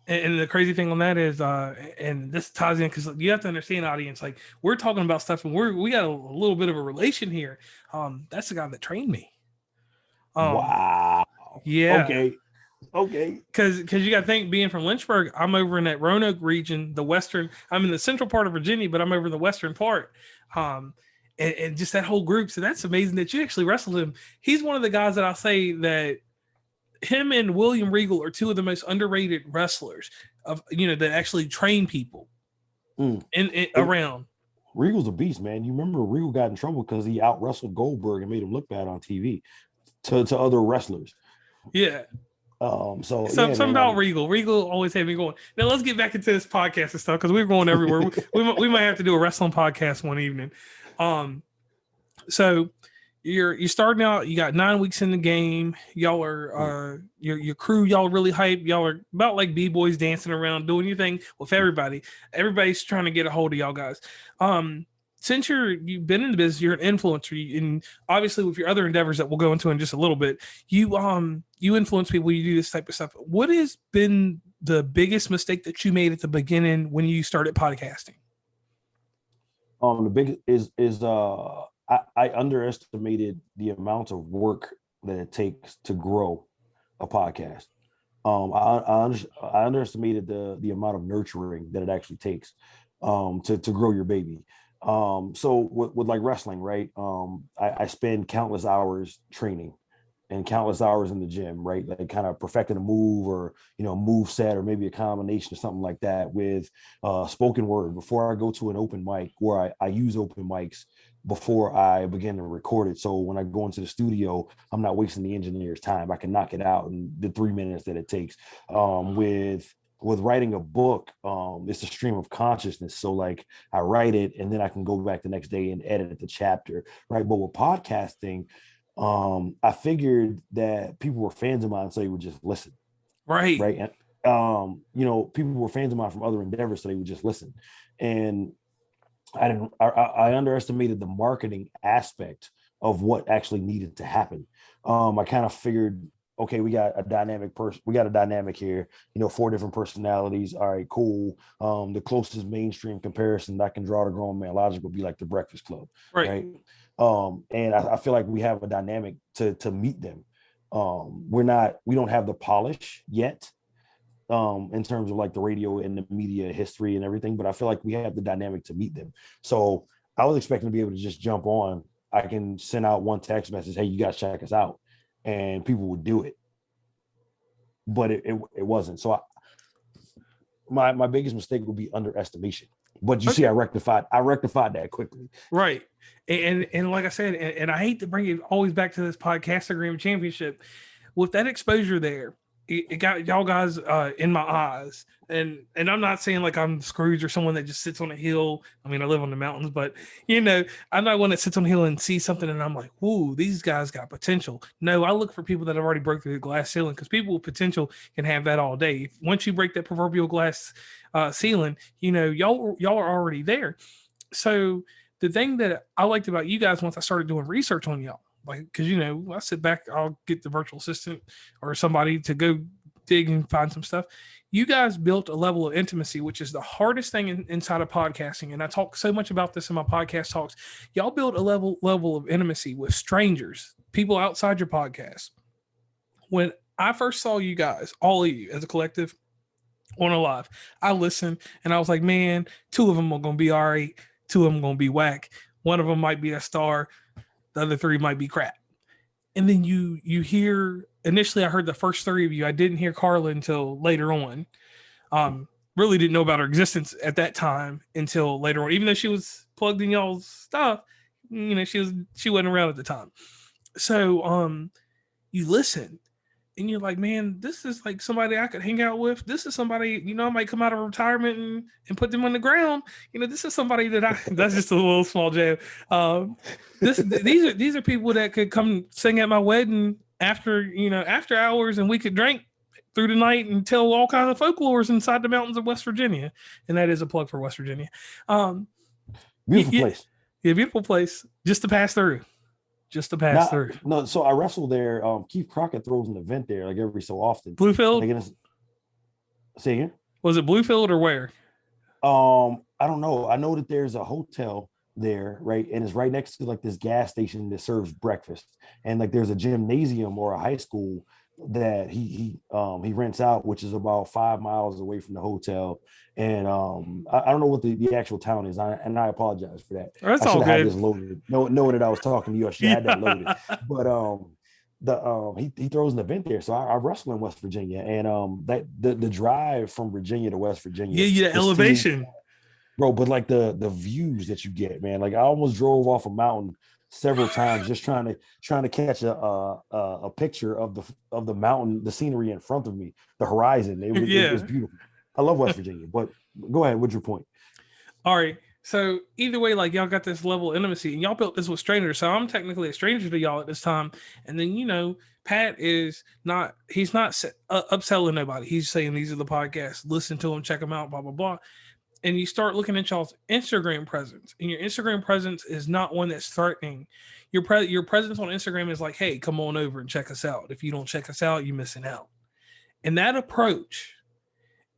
And the crazy thing on that is, and this ties in because you have to understand, audience, like we're talking about stuff, and we got a little bit of a relation here. That's the guy that trained me. Wow. Yeah, Okay. Okay. because you got to think, being from Lynchburg, I'm over in that Roanoke region, the western. I'm in the central part of Virginia, but I'm over in the western part. Um, and just that whole group. So that's amazing that you actually wrestled him. He's one of the guys that I'll say that him and William Regal are two of the most underrated wrestlers that actually train people in around. Regal's a beast, man. You remember Regal got in trouble because he out wrestled Goldberg and made him look bad on TV to other wrestlers. Yeah. So yeah, Something man. about Regal. Regal always had me going. Now let's get back into this podcast and stuff because we're going everywhere. we might have to do a wrestling podcast one evening. So you're starting out. You got 9 weeks in the game. Y'all are your crew. Y'all are really hype. Y'all are about like b-boys dancing around, doing your thing with everybody. Everybody's trying to get a hold of y'all guys. Since you've been in the business, you're an influencer, and obviously with your other endeavors that we'll go into in just a little bit, you influence people. You do this type of stuff. What has been the biggest mistake that you made at the beginning when you started podcasting? The big is I underestimated the amount of work that it takes to grow a podcast. I underestimated the amount of nurturing that it actually takes to grow your baby. So with like wrestling, right? I spend countless hours training and countless hours in the gym, right? Like kind of perfecting a move or, move set, or maybe a combination or something like that with spoken word before I go to an open mic, where I use open mics before I begin to record it. So when I go into the studio, I'm not wasting the engineer's time. I can knock it out in the 3 minutes that it takes. With writing a book, it's a stream of consciousness. So like I write it and then I can go back the next day and edit the chapter, right? But with podcasting, I figured that people were fans of mine, so they would just listen, Right. right? And people were fans of mine from other endeavors, so they would just listen. And I underestimated the marketing aspect of what actually needed to happen. I kind of figured, okay, we got a dynamic here, 4 different personalities. All right, cool. The closest mainstream comparison that I can draw to Grown Man Logic would be like the Breakfast Club, right? And I feel like we have a dynamic to meet them. We don't have the polish yet, in terms of like the radio and the media history and everything, but I feel like we have the dynamic to meet them. So I was expecting to be able to just jump on. I can send out one text message, hey, you guys check us out, and people would do it. But it wasn't. So my biggest mistake would be underestimation. But you see, I rectified that quickly. Right. And like I said, and I hate to bring it always back to this Podcastagram championship, with that exposure there, it got y'all guys in my eyes. And I'm not saying like I'm Scrooge or someone that just sits on a hill. I mean, I live on the mountains, but I'm not one that sits on a hill and sees something and I'm like, whoa, these guys got potential. No, I look for people that have already broke through the glass ceiling, because people with potential can have that all day. Once you break that proverbial glass ceiling, y'all are already there. So the thing that I liked about you guys once I started doing research on y'all, like, because I sit back, I'll get the virtual assistant or somebody to go dig and find some stuff. You guys built a level of intimacy, which is the hardest thing inside of podcasting. And I talk so much about this in my podcast talks. Y'all built a level of intimacy with strangers, people outside your podcast. When I first saw you guys, all of you as a collective on a live, I listened and I was like, man, 2 of them are going to be all right. 2 of them going to be whack. 1 of them might be a star. The other 3 might be crap. And then you hear, initially I heard the first 3 of you. I didn't hear Carla until later on. Really didn't know about her existence at that time until later on. Even though she was plugged in y'all's stuff, she wasn't around at the time. So you listen and you're like, man, this is like somebody I could hang out with. This is somebody, I might come out of retirement and put them on the ground. This is somebody that's just a little small jab. These are people that could come sing at my wedding after hours, and we could drink through the night and tell all kinds of folklores inside the mountains of West Virginia. And that is a plug for West Virginia. Beautiful place. Yeah, beautiful place. Just to pass through. Through. No, so I wrestle there. Keith Crockett throws an event there like every so often. Bluefield? Say again? Was it Bluefield or where? I don't know. I know that there's a hotel there, right? And it's right next to like this gas station that serves breakfast. And like there's a gymnasium or a high school that he rents out, which is about 5 miles away from the hotel. And I don't know what the actual town is, and I apologize for that. That's I all should have good. had this loaded. Knowing that I was talking to you, I should have had that loaded. But he throws an event there, so I wrestle in West Virginia, and the drive from Virginia to West Virginia, yeah, elevation, bro. But like the views that you get, man. Like I almost drove off a mountain several times just trying to catch a picture of the mountain, the scenery in front of me, the horizon. It was beautiful. I love West Virginia. But go ahead, what's your point? All right. So either way, like y'all got this level of intimacy, and y'all built this with strangers. So I'm technically a stranger to y'all at this time. And then Pat is not. He's not upselling nobody. He's saying these are the podcasts. Listen to them, check them out, blah blah blah. And you start looking at y'all's Instagram presence, and your Instagram presence is not one that's threatening. Your presence on Instagram is like, hey, come on over and check us out. If you don't check us out, you're missing out. And that approach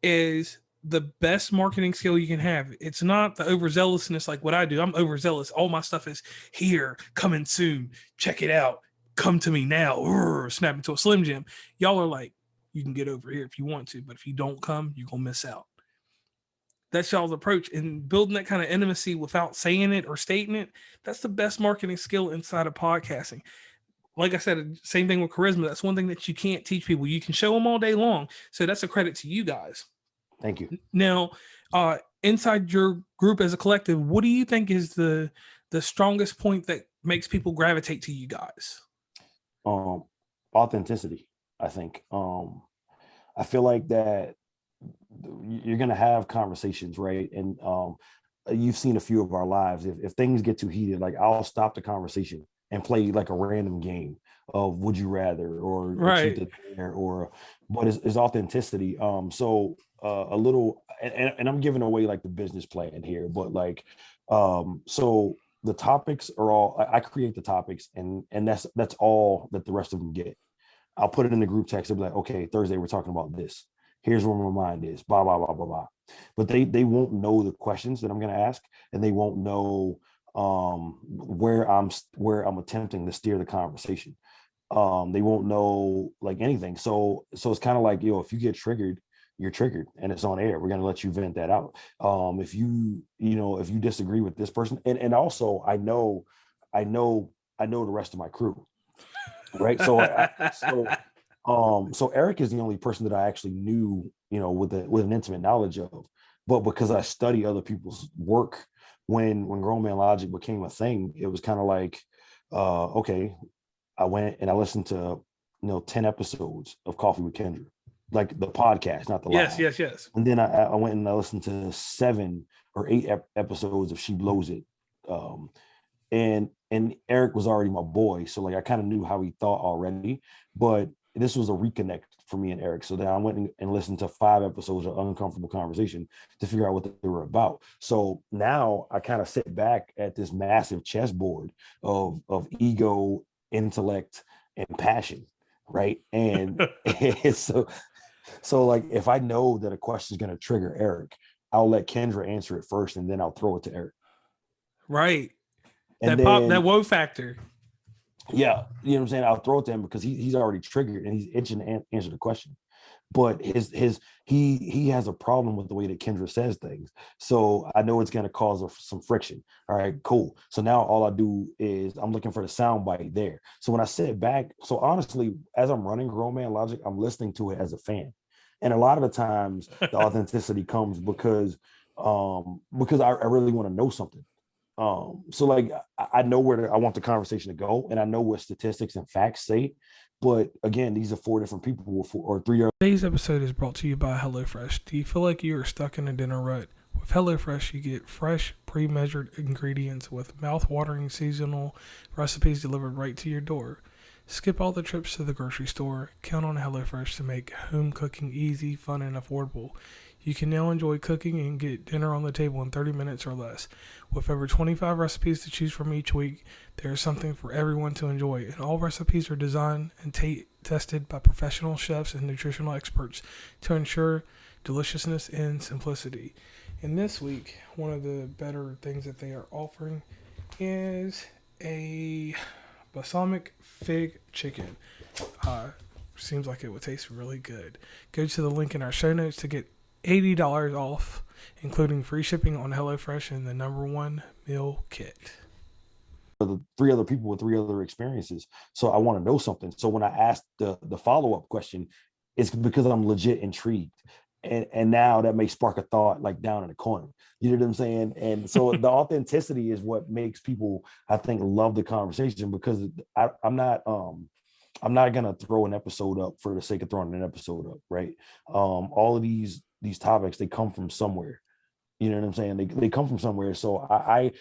is the best marketing skill you can have. It's not the overzealousness like what I do. I'm overzealous. All my stuff is here, coming soon. Check it out. Come to me now. Snap into a Slim Jim. Y'all are like, you can get over here if you want to, but if you don't come, you're going to miss out. That's y'all's approach, and building that kind of intimacy without saying it or stating it. That's the best marketing skill inside of podcasting. Like I said, same thing with charisma. That's one thing that you can't teach people. You can show them all day long. So that's a credit to you guys. Thank you. Now, inside your group as a collective, what do you think is the strongest point that makes people gravitate to you guys? Authenticity, I think. I feel like that you're going to have conversations, right? And you've seen a few of our lives. If things get too heated, like I'll stop the conversation and play like a random game of would you rather or right. But it's authenticity. So a little, and I'm giving away like the business plan here, but like, so the topics are all, I create the topics and that's all that the rest of them get. I'll put it in the group text. They'll be like, okay, Thursday, we're talking about this. Here's where my mind is, blah, blah, blah, blah, blah. But they won't know the questions that I'm going to ask, and they won't know where I'm attempting to steer the conversation. They won't know like anything. So it's kind of like, if you get triggered, you're triggered and it's on air. We're going to let you vent that out. If you disagree with this person, and also I know the rest of my crew, right? So Eric is the only person that I actually knew with an intimate knowledge of. But because I study other people's work, when Grown Man Logic became a thing, it was kind of like, okay, I went and I listened to 10 episodes of Coffee with Kendra, like the podcast, not the Yes, live. yes. And then I went and I listened to 7 or 8 episodes of She Blows It. And Eric was already my boy, so like I kind of knew how he thought already, but this was a reconnect for me and Eric. So then I went and listened to 5 episodes of Uncomfortable Conversation to figure out what they were about. So now I kind of sit back at this massive chessboard of ego, intellect, and passion, right? And so like if I know that a question is going to trigger Eric, I'll let Kendra answer it first, and then I'll throw it to Eric. Right. And that whoa factor. Yeah, you know what I'm saying? I'll throw it to him because he's already triggered and he's itching to answer the question. But he has a problem with the way that Kendra says things. So I know it's going to cause some friction. All right, cool. So now all I do is I'm looking for the sound bite there. So when I sit back, so honestly, as I'm running Grown Man Logic, I'm listening to it as a fan. And a lot of the times the authenticity comes because I really want to know something. So like I know where I want the conversation to go, and I know what statistics and facts say. But again, these are 4 different people or 3. Today's episode is brought to you by HelloFresh. Do you feel like you are stuck in a dinner rut? With HelloFresh, you get fresh, pre-measured ingredients with mouth-watering seasonal recipes delivered right to your door. Skip all the trips to the grocery store. Count on HelloFresh to make home cooking easy, fun, and affordable. You can now enjoy cooking and get dinner on the table in 30 minutes or less. With over 25 recipes to choose from each week, there is something for everyone to enjoy, and all recipes are designed and tested by professional chefs and nutritional experts to ensure deliciousness and simplicity. And this week, one of the better things that they are offering is a balsamic fig chicken. Seems like it would taste really good. Go to the link in our show notes to get $80 off, including free shipping on HelloFresh and the #1 meal kit. The 3 other people with 3 other experiences. So I want to know something. So when I asked the follow-up question, it's because I'm legit intrigued. And now that may spark a thought like down in the corner. You know what I'm saying? And so the authenticity is what makes people, I think, love the conversation, because I'm not gonna throw an episode up for the sake of throwing an episode up, right? All of these topics, they come from somewhere. You know what I'm saying? They come from somewhere. So I'll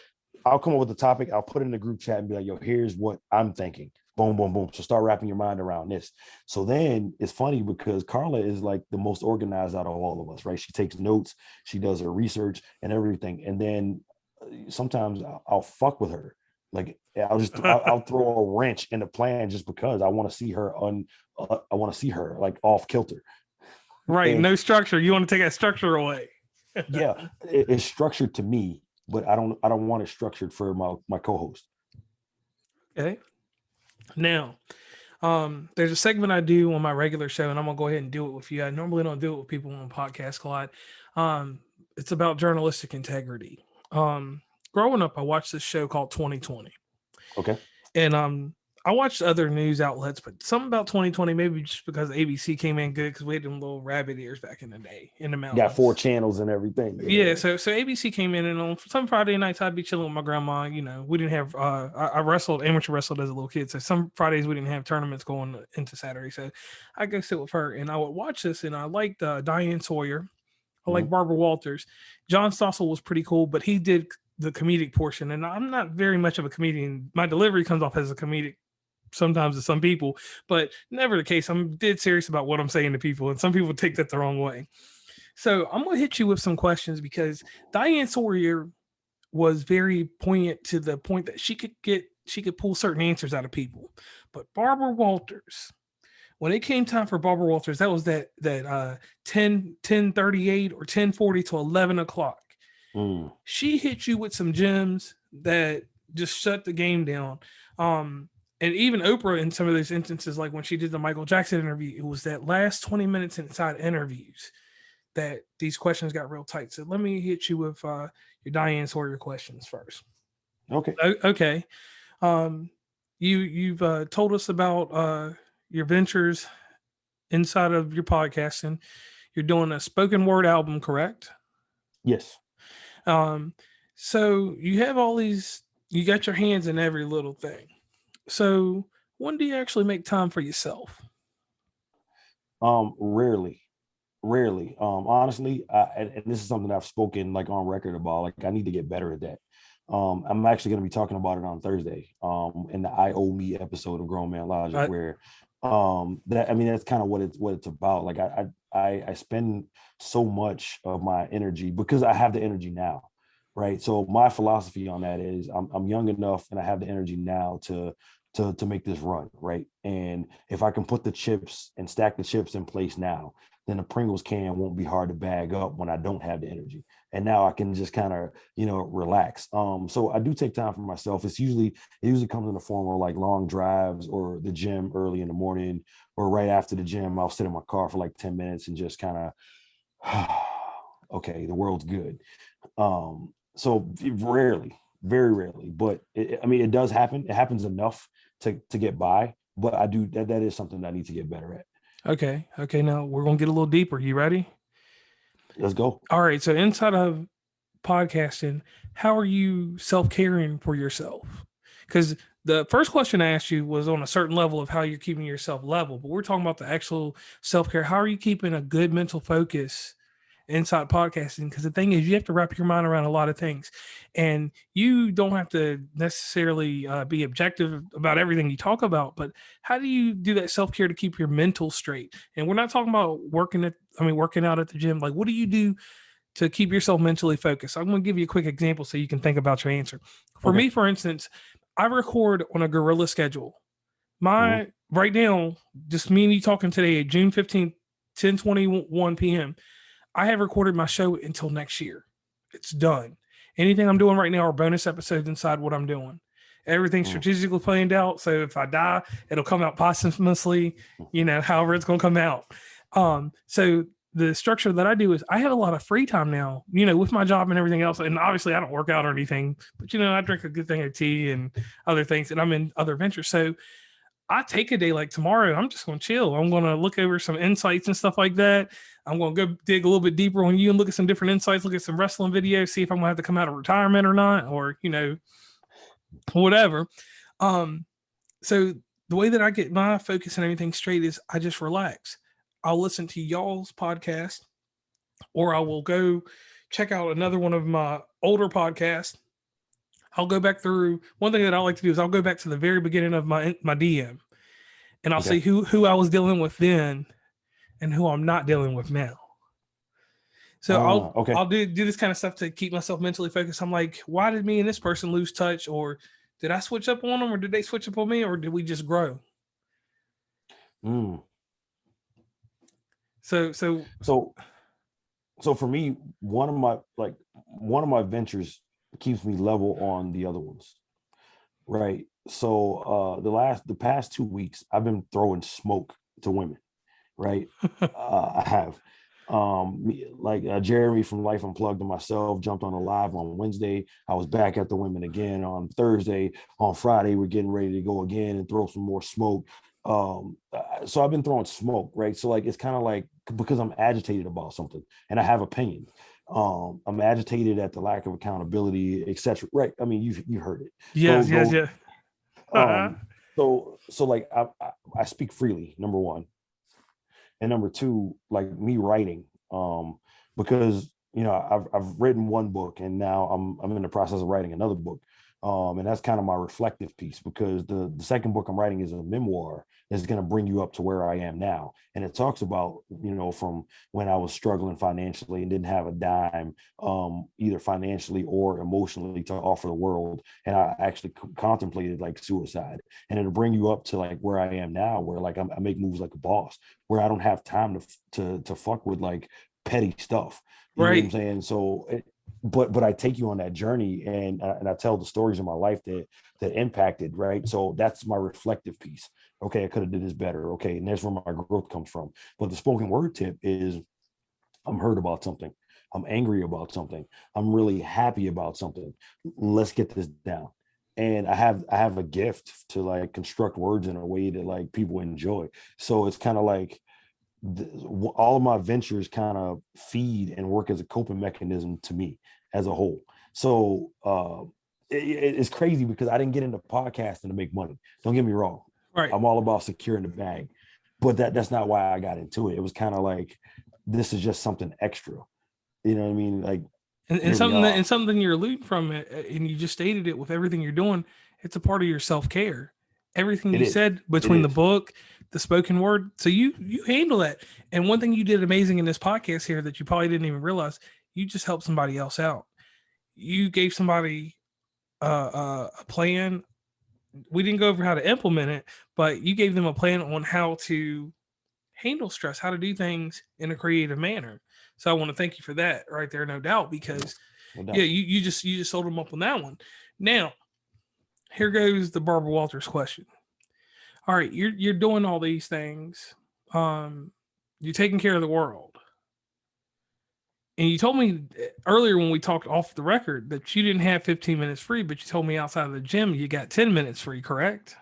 come up with the topic, I'll put it in the group chat and be like, yo, here's what I'm thinking. Boom, boom, boom. So start wrapping your mind around this. So then it's funny because Carla is like the most organized out of all of us, right? She takes notes, she does her research and everything. And then sometimes I'll fuck with her. Like I'll throw a wrench in the plan just because I want to see her I want to see her like off kilter. Right. And no structure. You want to take that structure away. Yeah. It's structured to me, but I don't want it structured for my co-host. Okay. Now, there's a segment I do on my regular show, and I'm gonna go ahead and do it with you. I normally don't do it with people on podcasts a lot. It's about journalistic integrity. Growing up, I watched this show called 2020. Okay. And I watched other news outlets, but something about 2020, maybe just because ABC came in good because we had them little rabbit ears back in the day in the mountains. Got 4 channels and everything. Yeah, so ABC came in, and on some Friday nights I'd be chilling with my grandma. You know, we didn't have I amateur wrestled as a little kid, so some Fridays we didn't have tournaments going into Saturday. So I go sit with her, and I would watch this, and I liked Diane Sawyer, I like Barbara Walters. John Stossel was pretty cool, but he did the comedic portion, and I'm not very much of a comedian. My delivery comes off as a comedic sometimes to some people, but never the case. I'm dead serious about what I'm saying to people, and some people take that the wrong way. So I'm going to hit you with some questions because Diane Sawyer was very poignant to the point that she could pull certain answers out of people. But Barbara Walters, when it came time for Barbara Walters, that was that 10:38 or 10:40 to 11 o'clock. She hit you with some gems that just shut the game down. And even Oprah in some of those instances, like when she did the Michael Jackson interview, it was that last 20 minutes inside interviews that these questions got real tight. So let me hit you with your Diane Sawyer questions first. Okay. Okay. You've told us about your ventures inside of your podcasting. You're doing a spoken word album, correct? Yes. Um, so you have all these, you got your hands in every little thing. So when do you actually make time for yourself? Rarely. Rarely. Honestly, and this is something I've spoken like on record about. Like I need to get better at that. I'm actually going to be talking about it on Thursday. In the I Owe Me episode of Grown Man Logic, I, where that I mean that's kind of what it's about. Like I spend so much of my energy because I have the energy now, right? So my philosophy on that is I'm young enough and I have the energy now to make this run, right? And if I can put the chips and stack the chips in place now, then the Pringles can won't be hard to bag up when I don't have the energy. And now I can just kind of, relax. So I do take time for myself. It usually comes in the form of like long drives or the gym early in the morning or right after the gym. I'll sit in my car for like 10 minutes and just kind of, okay, the world's good. So rarely, very rarely, but I mean, it does happen. It happens enough to get by, but I do that is something that I need to get better at. okay. Okay. Now we're going to get a little deeper. You ready? Let's go. All right. So inside of podcasting, how are you self caring for yourself? Because the first question I asked you was on a certain level of how you're keeping yourself level, but we're talking about the actual self care. How are you keeping a good mental focus inside podcasting? Because the thing is, you have to wrap your mind around a lot of things, and you don't have to necessarily be objective about everything you talk about. But how do you do that self care to keep your mental straight? And we're not talking about working out at the gym. Like, what do you do to keep yourself mentally focused? I'm going to give you a quick example so you can think about your answer. For Okay. me, for instance, I record on a guerrilla schedule. Hmm. My right now, just me and you talking today, June 15th, 10:21 p.m. I have recorded my show until next year. It's done. Anything I'm doing right now are bonus episodes inside what I'm doing. Everything's strategically planned out. So if I die, it'll come out posthumously, however it's going to come out. So the structure that I do is I have a lot of free time now, with my job and everything else. And obviously I don't work out or anything, but I drink a good thing of tea and other things, and I'm in other ventures. So I take a day like tomorrow, I'm just going to chill. I'm going to look over some insights and stuff like that. I'm going to go dig a little bit deeper on you and look at some different insights, look at some wrestling videos, see if I'm going to have to come out of retirement or not, or, whatever. Um, so the way that I get my focus and everything straight is I just relax. I'll listen to y'all's podcast, or I will go check out another one of my older podcasts. I'll go back through. One thing that I like to do is I'll go back to the very beginning of my DM, and I'll Okay. see who I was dealing with then and who I'm not dealing with now. So Okay. I'll do this kind of stuff to keep myself mentally focused. I'm like, why did me and this person lose touch, or did I switch up on them, or did they switch up on me, or did we just grow? Mm. So So so for me, one of my ventures keeps me level on the other ones. Right. So the past 2 weeks I've been throwing smoke to women, right? I have. Jeremy from Life Unplugged and myself jumped on a live on Wednesday. I was back at the women again on Thursday. On Friday, we're getting ready to go again and throw some more smoke. So I've been throwing smoke, right? So like it's kind of like because I'm agitated about something and I have opinions. I'm agitated at the lack of accountability, etc. Right? I mean, you heard it. yes, Go yes, go. yes. So like I speak freely. Number one, and number two, like me writing, because I've written one book and now I'm in the process of writing another book, and that's kind of my reflective piece because the second book I'm writing is a memoir that's going to bring you up to where I am now, and it talks about from when I was struggling financially and didn't have a dime, either financially or emotionally to offer the world, and I actually contemplated like suicide, and it'll bring you up to like where I am now, where like I make moves like a boss where I don't have time to fuck with like petty stuff. You know what I'm Right. saying? So, but I take you on that journey, and I tell the stories of my life that impacted. Right. So that's my reflective piece. Okay, I could have did this better. Okay, and that's where my growth comes from. But the spoken word tip is I'm hurt about something. I'm angry about something. I'm really happy about something. Let's get this down. And I have a gift to like construct words in a way that like people enjoy. So it's kind of like all of my ventures kind of feed and work as a coping mechanism to me as a whole. So it's crazy because I didn't get into podcasting to make money. Don't get me wrong. Right. I'm all about securing the bag, but that's not why I got into it. It was kind of like, this is just something extra. You know what I mean? Like, and something you're alluding from it, and you just stated it with everything you're doing. It's a part of your self-care. Everything you said between the book, the spoken word. So you handle that. And one thing you did amazing in this podcast here that you probably didn't even realize, you just helped somebody else out. You gave somebody a plan. We didn't go over how to implement it, but you gave them a plan on how to handle stress, how to do things in a creative manner. So I want to thank you for that right there, no doubt, because you just sold them up on that one. Now, here goes the Barbara Walters question. All right, you're doing all these things. You're taking care of the world. And you told me earlier when we talked off the record that you didn't have 15 minutes free, but you told me outside of the gym you got 10 minutes free, correct?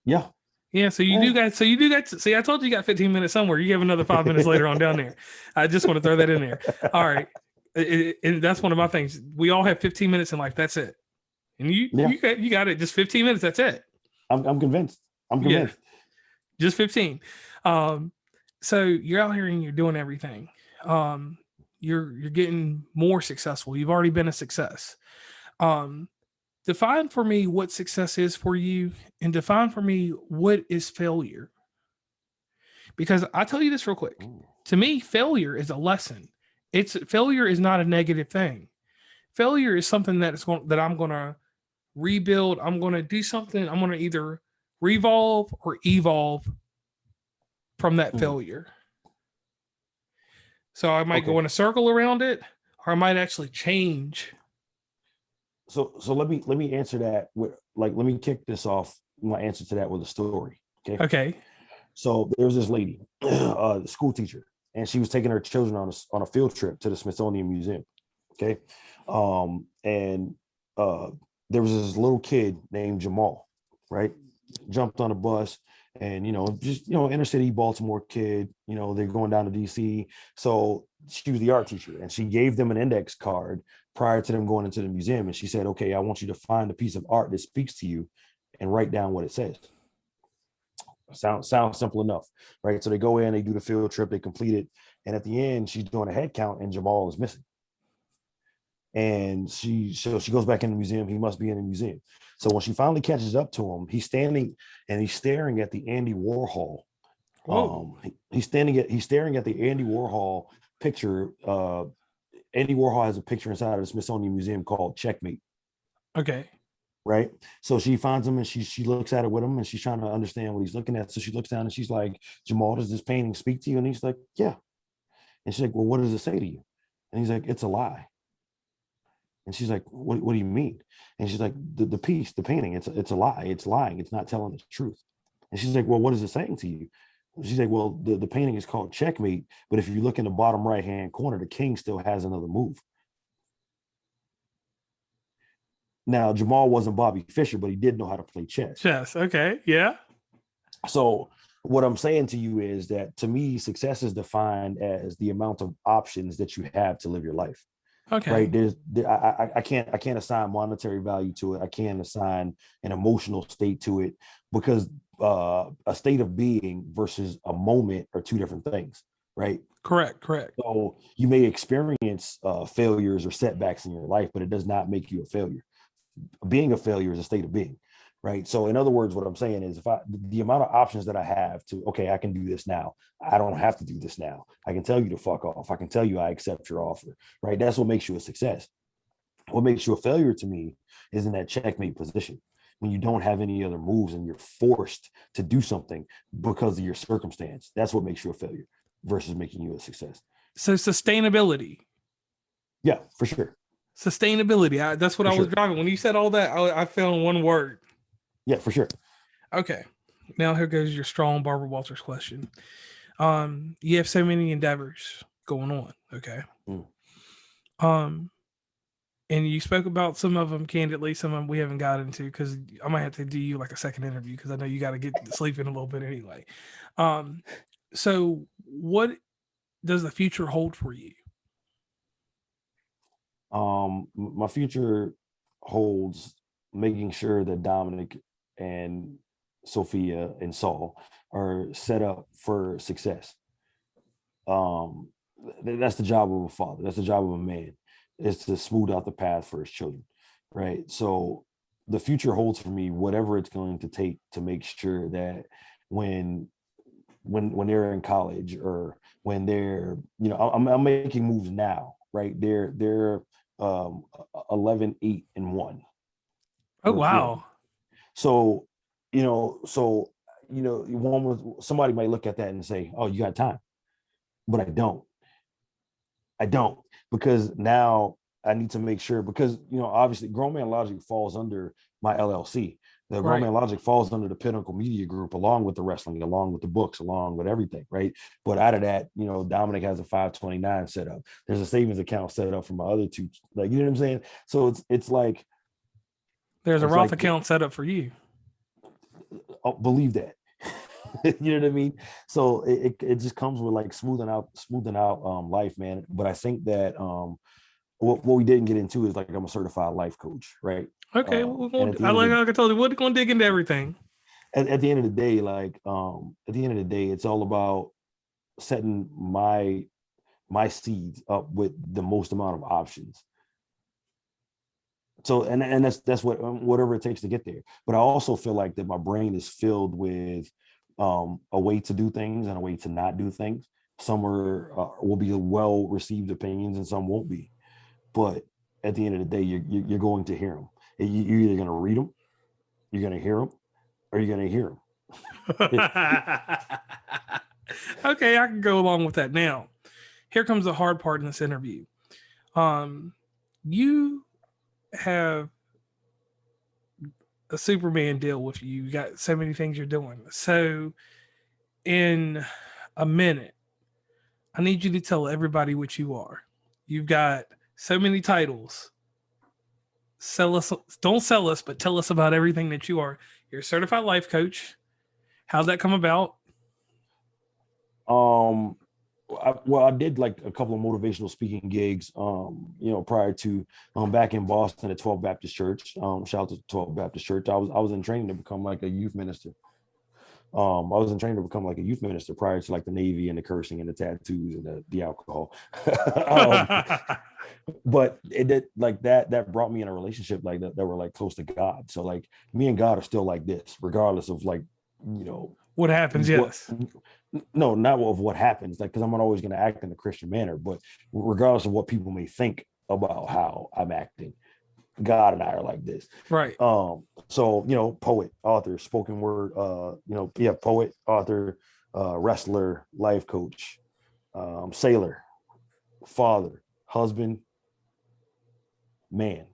Yeah. Yeah, so you do got. See, I told you got 15 minutes somewhere. You have another 5 minutes later on down there. I just want to throw that in there. All right, and that's one of my things. We all have 15 minutes in life. That's it. And you got it. Just 15 minutes. That's it. I'm convinced. I'm convinced. Yeah, just 15. So you're out here and you're doing everything. You're getting more successful. You've already been a success. Define for me what success is for you, and define for me what is failure. Because I tell you this real quick. To me, failure is a lesson. Failure is not a negative thing. Failure is something that I'm going to rebuild. I'm going to do something. I'm going to either revolve or evolve from that failure. So I might go in a circle around it, or I might actually change. So let me answer that with, like, let me kick this off, my answer to that with a story. Okay. So there was this lady, the school teacher, and she was taking her children on a field trip to the Smithsonian Museum. Okay. And there was this little kid named Jamal, right? Jumped on a bus, and just inner city Baltimore kid, they're going down to DC. So she was the art teacher, and she gave them an index card prior to them going into the museum, and she said, okay, I want you to find a piece of art that speaks to you and write down what it says. Sounds simple enough, right? So they go in, they do the field trip, they complete it, and at the end she's doing a head count and Jamal is missing. And she goes back in the museum. He must be in the museum. So when she finally catches up to him, he's standing and he's staring at the Andy Warhol. He's staring at the Andy Warhol picture. Andy Warhol has a picture inside of the Smithsonian Museum called Checkmate. Okay. Right. So she finds him and she looks at it with him, and she's trying to understand what he's looking at. So she looks down and she's like, Jamal, does this painting speak to you? And he's like, yeah. And she's like, well, what does it say to you? And he's like, it's a lie. And she's like, what do you mean? And she's like, the piece, the painting, it's a lie. It's lying. It's not telling the truth. And she's like, well, what is it saying to you? She's like, well, the painting is called Checkmate, but if you look in the bottom right-hand corner, the king still has another move. Now, Jamal wasn't Bobby Fischer, but he did know how to play chess. Chess, okay, yeah. So what I'm saying to you is that, to me, success is defined as the amount of options that you have to live your life. Okay. Right. I can't assign monetary value to it. I can't assign an emotional state to it, because a state of being versus a moment are two different things. Right. Correct. So you may experience failures or setbacks in your life, but it does not make you a failure. Being a failure is a state of being. Right. So in other words, what I'm saying is, the amount of options that I have to, okay, I can do this now. I don't have to do this now. I can tell you to fuck off. I can tell you I accept your offer. Right. That's what makes you a success. What makes you a failure to me is in that checkmate position, when you don't have any other moves and you're forced to do something because of your circumstance. That's what makes you a failure versus making you a success. So sustainability. Yeah, for sure. Sustainability. That's what I was driving. When you said all that, I found one word. Yeah, for sure. Okay. Now here goes your strong Barbara Walters question. You have so many endeavors going on. Okay. And you spoke about some of them candidly, some of them we haven't got into, because I might have to do you like a second interview, because I know you got to get sleep in a little bit anyway. So what does the future hold for you? My future holds making sure that Dominic and Sophia and Saul are set up for success. Um, that's the job of a father. That's the job of a man, is to smooth out the path for his children, right? So the future holds for me whatever it's going to take to make sure that when when they're in college, or when they're, I'm making moves now, right? They're 11, 8, and 1. Oh, Or, wow. so somebody might look at that and say, oh, you got time. But I don't, because now I need to make sure, because obviously Grown Man Logic falls under my LLC. The Grown Right. Man Logic falls under the Pinnacle Media Group, along with the wrestling, along with the books, along with everything, right? But out of that, Dominic has a 529 set up. There's a savings account set up for my other two, like, you know what I'm saying? So it's like, There's a it's Roth like, account set up for you. believe that. You know what I mean? So it just comes with like smoothing out life, man. But I think that what we didn't get into is, like, I'm a certified life coach, right? Okay, And at the I end of like the I told you, we're going to dig into everything. at the end of the day, like, at the end of the day, it's all about setting my seeds up with the most amount of options. So and that's what, whatever it takes to get there. But I also feel like that my brain is filled with a way to do things and a way to not do things. Some will be well received opinions, and some won't be. But at the end of the day, you're going to hear them. You're either going to read them, you're going to hear them, or you're going to hear them. Okay, I can go along with that. Now, here comes the hard part in this interview. You have a Superman deal with you. You got so many things you're doing. So, in a minute, I need you to tell everybody what you are. You've got so many titles. Don't sell us, but tell us about everything that you are. You're a certified life coach. How'd that come about? I did like a couple of motivational speaking gigs, prior to back in Boston at 12 Baptist Church. Shout out to 12 Baptist Church. I was in training to become like a youth minister. I was in training to become like a youth minister prior to like the Navy and the cursing and the tattoos and the alcohol. But it did, like, that brought me in a relationship like that were like close to God. So like me and God are still like this, regardless of, like, what happens. Yes. No, not of what happens, like, because I'm not always going to act in a Christian manner, but regardless of what people may think about how I'm acting, God and I are like this. Right. So, poet, author, spoken word, poet, author, wrestler, life coach, sailor, father, husband, man,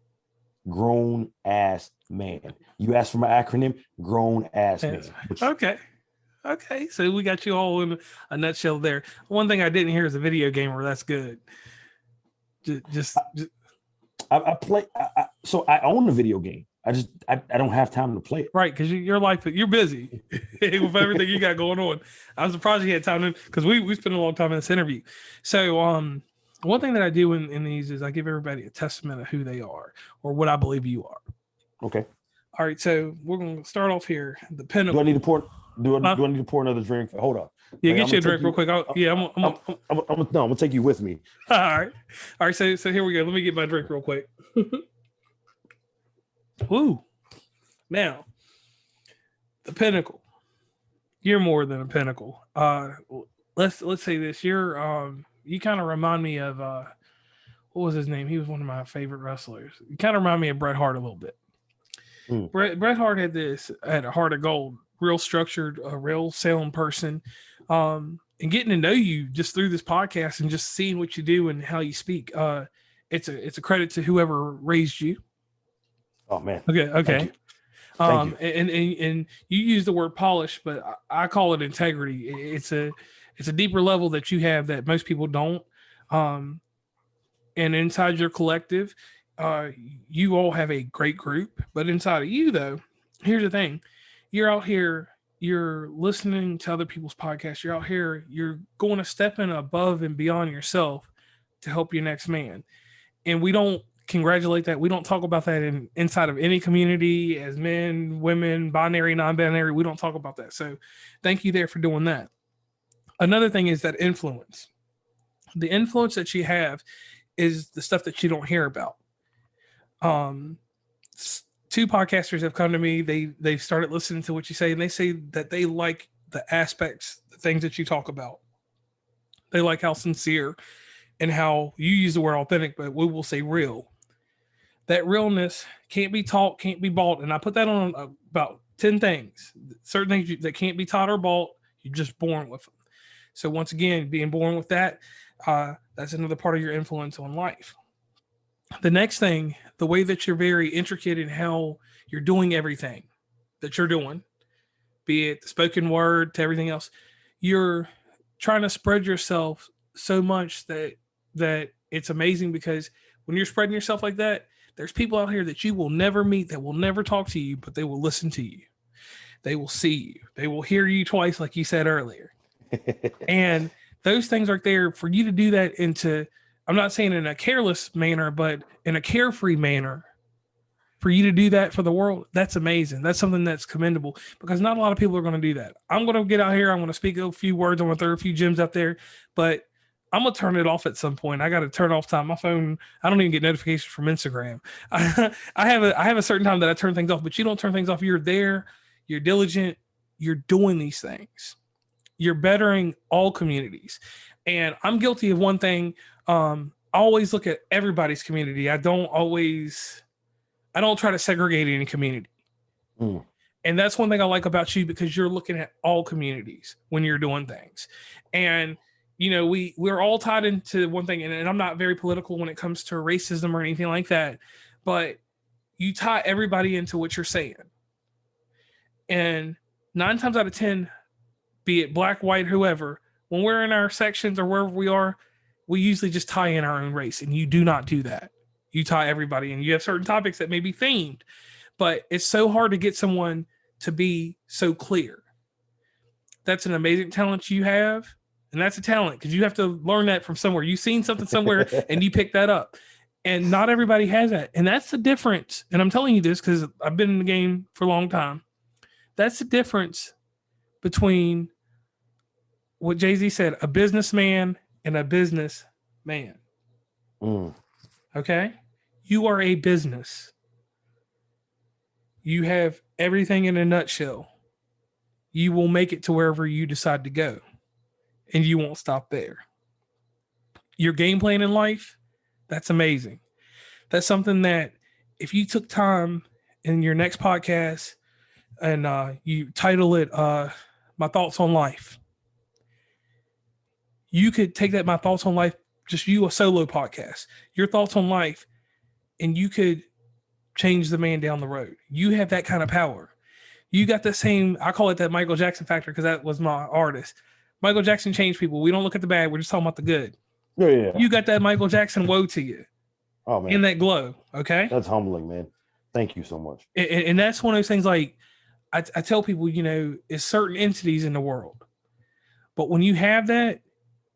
grown ass man. You asked for my acronym, grown ass man. Okay. So we got you all in a nutshell there. One thing I didn't hear is a video gamer. That's good. Just I play. So I own a video game. I don't have time to play it. Right, because your life, you're busy with everything you got going on. I'm surprised you had time to, because we spent a long time in this interview. So one thing that I do in these is I give everybody a testament of who they are, or what I believe you are. Okay. All right, so we're going to start off here. The Pinnacle. Do I need to pour? Do I need to pour another drink? Hold on. Yeah, get you a drink real quick. I'm gonna take you with me. All right. So here we go. Let me get my drink real quick. Woo! Now, the Pinnacle. You're more than a pinnacle. Let's say this. You kind of remind me of what was his name? He was one of my favorite wrestlers. You kind of remind me of Bret Hart a little bit. Bret Hart had a heart of gold, real structured, a real sound person. And getting to know you just through this podcast and just seeing what you do and how you speak, it's a credit to whoever raised you. Oh man. Okay. Thank you. And you use the word polish, but I call it integrity. It's a deeper level that you have that most people don't. And inside your collective, you all have a great group, but inside of you, though, here's the thing: you're out here, you're listening to other people's podcasts. You're out here. You're going to step in above and beyond yourself to help your next man. And we don't congratulate that. We don't talk about that inside of any community as men, women, binary, non-binary. We don't talk about that. So thank you there for doing that. Another thing is that influence. The influence that you have is the stuff that you don't hear about. Two podcasters have come to me. They've started listening to what you say, and they say that they like the aspects, the things that you talk about. They like how sincere and how you use the word authentic, but we will say real. That realness can't be taught, can't be bought. And I put that on about 10 things, certain things that can't be taught or bought. You're just born with them. So once again, being born with that, that's another part of your influence on life. The next thing, the way that you're very intricate in how you're doing everything that you're doing, be it the spoken word to everything else, you're trying to spread yourself so much that it's amazing, because when you're spreading yourself like that, there's people out here that you will never meet, that will never talk to you, but they will listen to you. They will see you. They will hear you twice, like you said earlier. And those things are there for you to do that into, I'm not saying in a careless manner, but in a carefree manner, for you to do that for the world. That's amazing. That's something that's commendable, because not a lot of people are going to do that. I'm going to get out here. I'm going to speak a few words. I'm going to throw a few gems out there, but I'm going to turn it off at some point. I got to turn off time. My phone, I don't even get notifications from Instagram. I have a certain time that I turn things off, but you don't turn things off. You're there. You're diligent. You're doing these things. You're bettering all communities. And I'm guilty of one thing. I always look at everybody's community. I don't try to segregate any community. And that's one thing I like about you, because you're looking at all communities when you're doing things. And, you know, we're all tied into one thing, and I'm not very political when it comes to racism or anything like that, but you tie everybody into what you're saying. And 9 times out of 10, be it black, white, whoever, when we're in our sections or wherever we are, we usually just tie in our own race, and you do not do that. You tie everybody, and you have certain topics that may be themed, but it's so hard to get someone to be so clear. That's an amazing talent you have, and that's a talent, because you have to learn that from somewhere. You've seen something somewhere and you pick that up, and not everybody has that. And that's the difference. And I'm telling you this because I've been in the game for a long time. That's the difference between what Jay-Z said, a businessman and a businessman. Okay? You are a business. You have everything in a nutshell. You will make it to wherever you decide to go, and you won't stop there. Your game plan in life, that's amazing. That's something that if you took time in your next podcast and you title it My Thoughts on Life, you could take that My Thoughts on Life, just you, a solo podcast, your thoughts on life, and you could change the man down the road. You have that kind of power. You got the same, I call it that Michael Jackson factor, because that was my artist. Michael Jackson changed people. We don't look at the bad. We're just talking about the good. Yeah. You got that Michael Jackson woe to you. Oh, man. In that glow. Okay. That's humbling, man. Thank you so much. And that's one of those things, like I tell people, you know, it's certain entities in the world. But when you have that,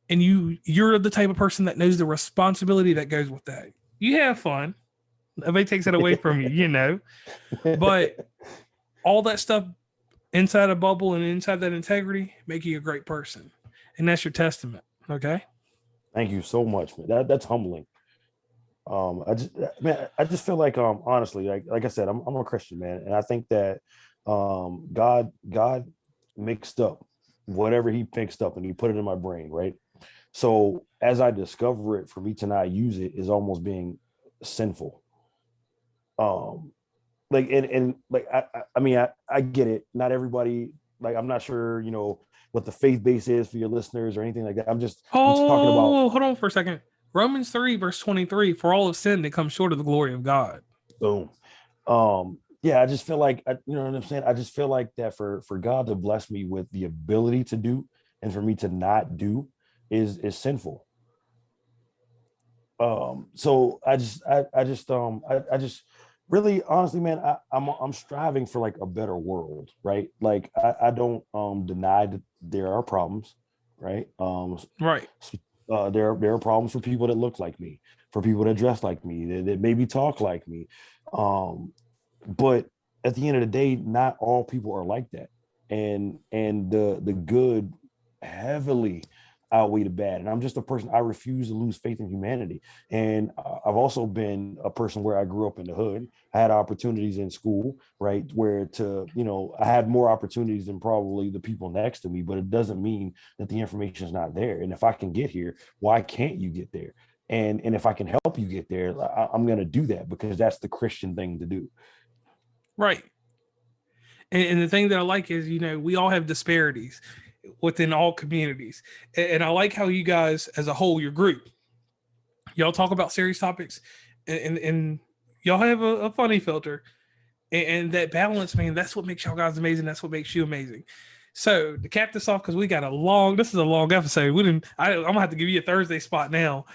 and you're the type of person that knows the responsibility that goes with that, you have fun. Nobody takes it away from you, you know. But all that stuff inside a bubble and inside that integrity make you a great person. And that's your testament. Okay. Thank you so much, man. That's humbling. I just feel like honestly, like I said, I'm a Christian, man, and I think that God mixed up whatever he mixed up and he put it in my brain, right? So as I discover it, for me to not use it is almost being sinful. Like and like I mean I get it. Not everybody, like, I'm not sure, you know, what the faith base is for your listeners or anything like that. I'm talking about. Hold on for a second. Romans 3 verse 23, for all have sinned and come short of the glory of God. Boom. Yeah, I just feel like, you know what I'm saying? I just feel like that for God to bless me with the ability to do, and for me to not do is sinful. So I just really, honestly, man, I'm striving for like a better world, right? Like I don't deny that there are problems, right? Right. There are problems for people that look like me, for people that dress like me, that maybe talk like me. Um, but at the end of the day, not all people are like that, and the good heavily outweigh the bad. And I'm just a person, I refuse to lose faith in humanity. And I've also been a person where I grew up in the hood. I had opportunities in school, right, where I had more opportunities than probably the people next to me, but it doesn't mean that the information is not there. And if I can get here, why can't you get there? And if I can help you get there, I'm going to do that, because that's the Christian thing to do. Right. And the thing that I like is, we all have disparities within all communities. And I like how you guys, as a whole, your group, y'all talk about serious topics, and y'all have a funny filter. And that balance, man, that's what makes y'all guys amazing. That's what makes you amazing. So to cap this off, because this is a long episode. I'm gonna have to give you a Thursday spot now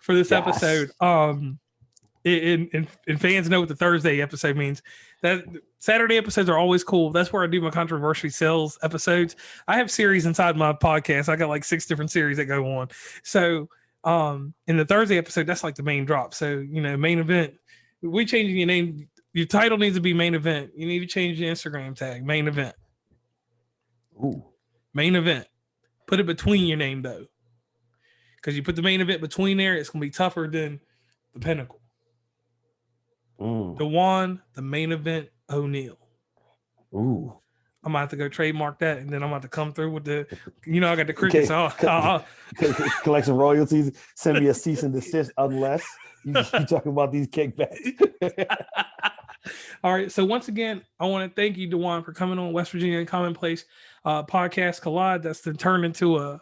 for this Yes. episode. And fans know what the Thursday episode means. That Saturday episodes are always cool. That's where I do my controversy sales episodes. I have series inside my podcast. I got like 6 different series that go on. So in the Thursday episode, that's like the main drop. So, main event. We changing your name. Your title needs to be main event. You need to change your Instagram tag, main event. Ooh. Main event. Put it between your name though. Because you put the main event between there, it's gonna be tougher than the Pinnacle. DeJuan, the main event, Oneal. Ooh. I'm gonna have to go trademark that, and then I'm gonna have to come through with the, I got the crickets. Okay. Collect some royalties. Send me a cease and desist unless you talking about these kickbacks. All right. So once again, I want to thank you, DeJuan, for coming on West Virginia Commonplace Podcast Collide. That's then turned into a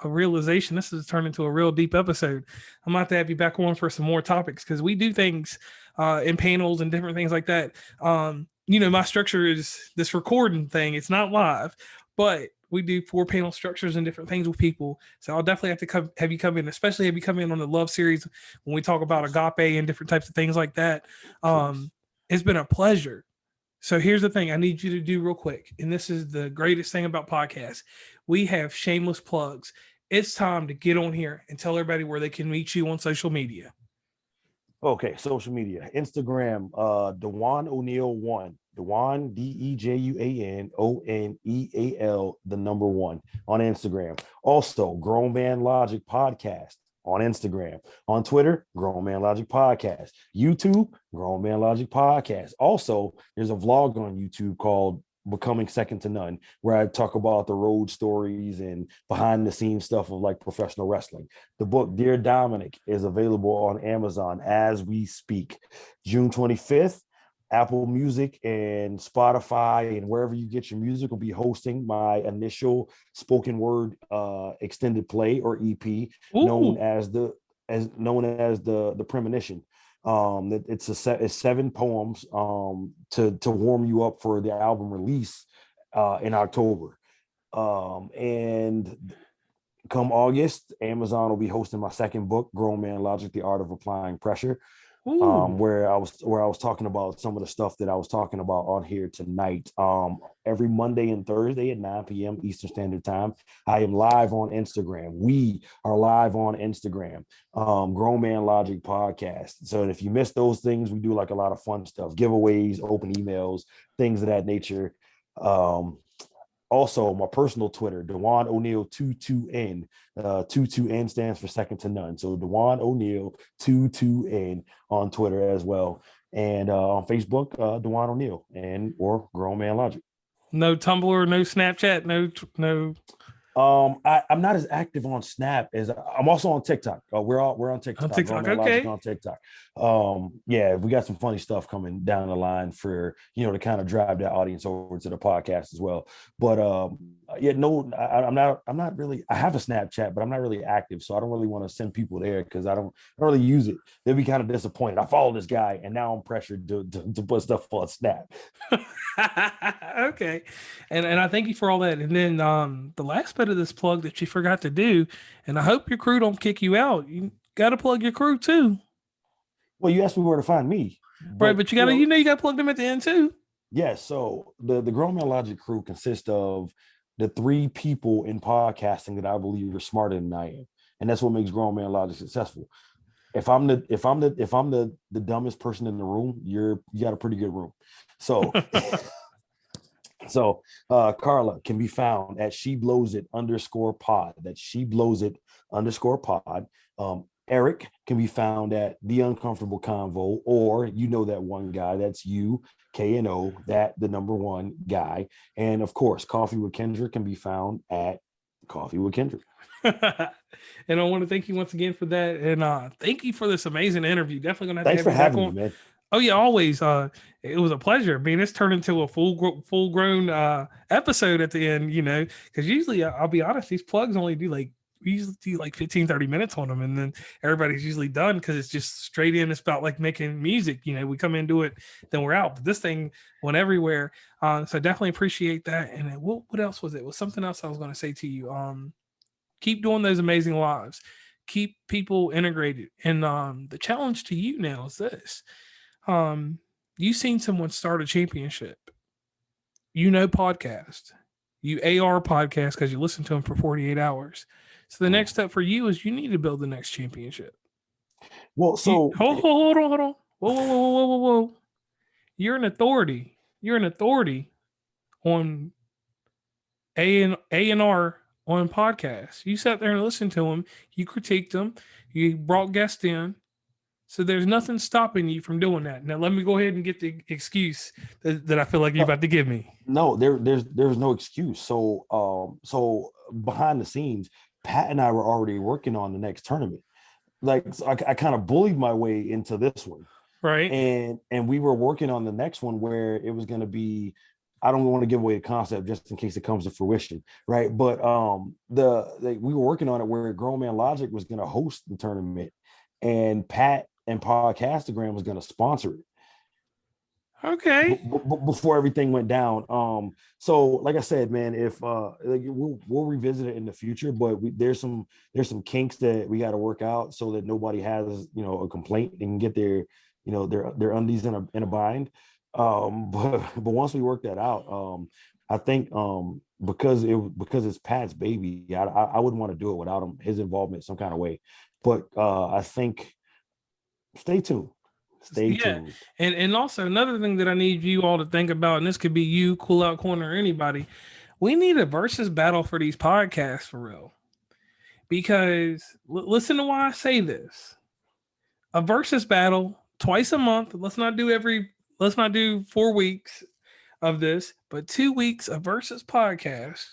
realization. This has turned into a real deep episode. I'm about to have you back on for some more topics, because we do things in panels and different things like that. My structure is this recording thing. It's not live, but we do 4 panel structures and different things with people. So I'll definitely have to have you come in, especially have you come in on the love series when we talk about agape and different types of things like that. It's been a pleasure. So here's the thing I need you to do real quick. And this is the greatest thing about podcasts. We have shameless plugs. It's time to get on here and tell everybody where they can meet you on social media. Okay, social media. Instagram, DeJuan Oneal 1. DeJuan, DeJuan, the number 1 on Instagram. Also, Grown Man Logic Podcast on Instagram. On Twitter, Grown Man Logic Podcast. YouTube, Grown Man Logic Podcast. Also, there's a vlog on YouTube called Becoming Second to None, where I talk about the road stories and behind the scenes stuff of like professional wrestling. The book Dear Dominic is available on Amazon as we speak. June 25th, Apple Music and Spotify and wherever you get your music will be hosting my initial spoken word extended play, or EP, known as the Premonition. It's 7 poems to warm you up for the album release in October. And come August, Amazon will be hosting my second book, Grown Man Logic: The Art of Applying Pressure. Where I was talking about some of the stuff that I was talking about on here tonight. Every Monday and Thursday at 9 p.m. Eastern Standard Time, I am live on Instagram. We are live on Instagram, Grown Man Logic Podcast. So if you miss those things, we do like a lot of fun stuff, giveaways, open emails, things of that nature. Also, my personal Twitter, DeJuan Oneal 22N. 22N stands for second to none. So DeJuan Oneal 22N on Twitter as well. And on Facebook, DeJuan Oneal or Grown Man Logic. No Tumblr, no Snapchat, no. I'm not as active on Snap as I'm also on TikTok. We're on TikTok. On TikTok, okay. On TikTok. Yeah, we got some funny stuff coming down the line for to kind of drive that audience over to the podcast as well. But I'm not really. I have a Snapchat, but I'm not really active, so I don't really want to send people there because I don't really use it. They'll be kind of disappointed. I follow this guy, and now I'm pressured to put stuff on Snap. Okay, and I thank you for all that. And then the last bit of this plug that you forgot to do, and I hope your crew don't kick you out. You got to plug your crew too. Well, you asked me where to find me, Right, but but you got to plug them at the end too. yeah. So the Grown Man Logic crew consists of the three people in podcasting that I believe are smarter than I am, and that's what makes Grown Man Logic successful. If I'm the dumbest person in the room, you got a pretty good room. So Carla can be found at she blows it underscore pod. That's she blows it underscore pod. Eric can be found at the uncomfortable convo, or you know that one guy, that's you, KNO, that the number one guy. And of course, Coffee with Kendra can be found at Coffee with Kendra. And I want to thank you once again for that. And thank you for this amazing interview. Definitely gonna have Thanks to for have you back having me, on. man. Oh yeah, always. It was a pleasure. I mean, it's turned into a full grown episode at the end, because usually I'll be honest, these plugs only do we usually do like 15, 30 minutes on them, and then everybody's usually done because it's just straight in. It's about like making music. We come in, do it, then we're out. But this thing went everywhere. So definitely appreciate that. And then what else was it? It was something else I was going to say to you. Keep doing those amazing lives. Keep people integrated. And the challenge to you now is this. You seen someone start a championship. Podcast. You AR podcast because you listen to them for 48 hours. So the next step for you is you need to build the next championship. Well, so hold on. Whoa. You're an authority. You're an authority on A&R on podcasts. You sat there and listened to them. You critiqued them. You brought guests in. So there's nothing stopping you from doing that. Now let me go ahead and get the excuse that I feel like you're about to give me. No, there's no excuse. So behind the scenes, Pat and I were already working on the next tournament. Like, so I kind of bullied my way into this one, Right. And we were working on the next one where it was going to be. I don't want to give away the concept just in case it comes to fruition, right? But we were working on it where Grown Man Logic was going to host the tournament, and Pat and Podcastagram was going to sponsor it. Okay. Before everything went down. So like I said, man, if we'll revisit it in the future, but there's some kinks that we got to work out so that nobody has a complaint and can get their undies in a bind. But once we work that out, I think because it's Pat's baby, I wouldn't want to do it without his involvement some kind of way. But I think stay tuned. Stay tuned. And also another thing that I need you all to think about, and this could be you, Cool Out Corner, or anybody, we need a versus battle for these podcasts for real. Because listen to why I say this. A versus battle twice a month. Let's not do 4 weeks of this, but 2 weeks of versus podcast.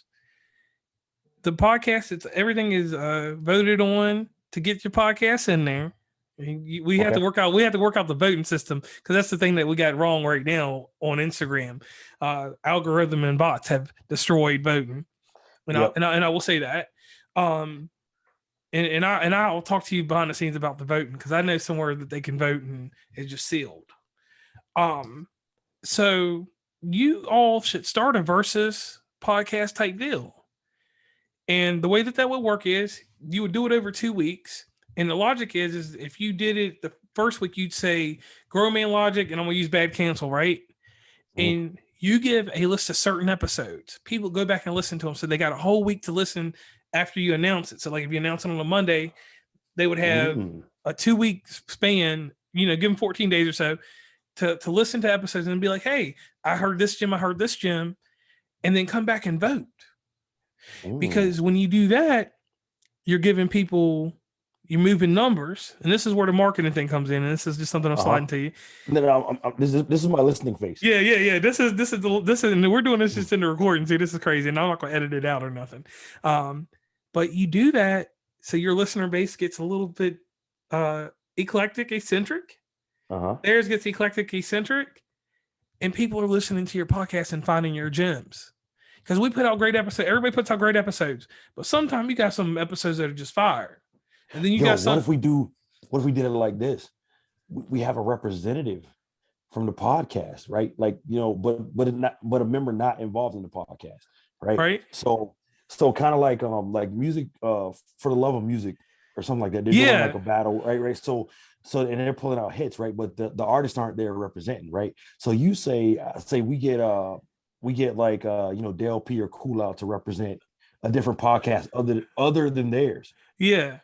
The podcast, everything is voted on to get your podcast in there. We have to work out the voting system because that's the thing that we got wrong right now on Instagram. Algorithm and bots have destroyed voting, and I will say that. And I'll talk to you behind the scenes about the voting because I know somewhere that they can vote and it's just sealed. So you all should start a versus podcast type deal, and the way that would work is you would do it over 2 weeks. And the logic is if you did it the first week, you'd say Grown Man Logic, and I'm going to use Bad Cancel, right? And you give a list of certain episodes. People go back and listen to them. So they got a whole week to listen after you announce it. So like if you announce it on a Monday, they would have a 2 week span, give them 14 days or so to listen to episodes and be like, hey, I heard this gym, and then come back and vote. Because when you do that, you're giving people... You're moving numbers, and this is where the marketing thing comes in. And this is just something I'm sliding to you. No, this is my listening face. Yeah. This is, and we're doing this just in the recording. See, this is crazy, and I'm not going to edit it out or nothing. But you do that so your listener base gets a little bit eclectic, eccentric. Theirs gets eclectic, eccentric, and people are listening to your podcast and finding your gems. Because we put out great episodes. Everybody puts out great episodes, but sometimes you got some episodes that are just fire. And then you got some. What if we did it like this? We have a representative from the podcast, right? Like, but a member not involved in the podcast, right? Right. So kind of like music for the love of music or something like that. They're doing like a battle, right? So So and they're pulling out hits, right? But the artists aren't there representing, right? So you say we get like Dale P or Cool Out to represent a different podcast other than theirs. Yeah.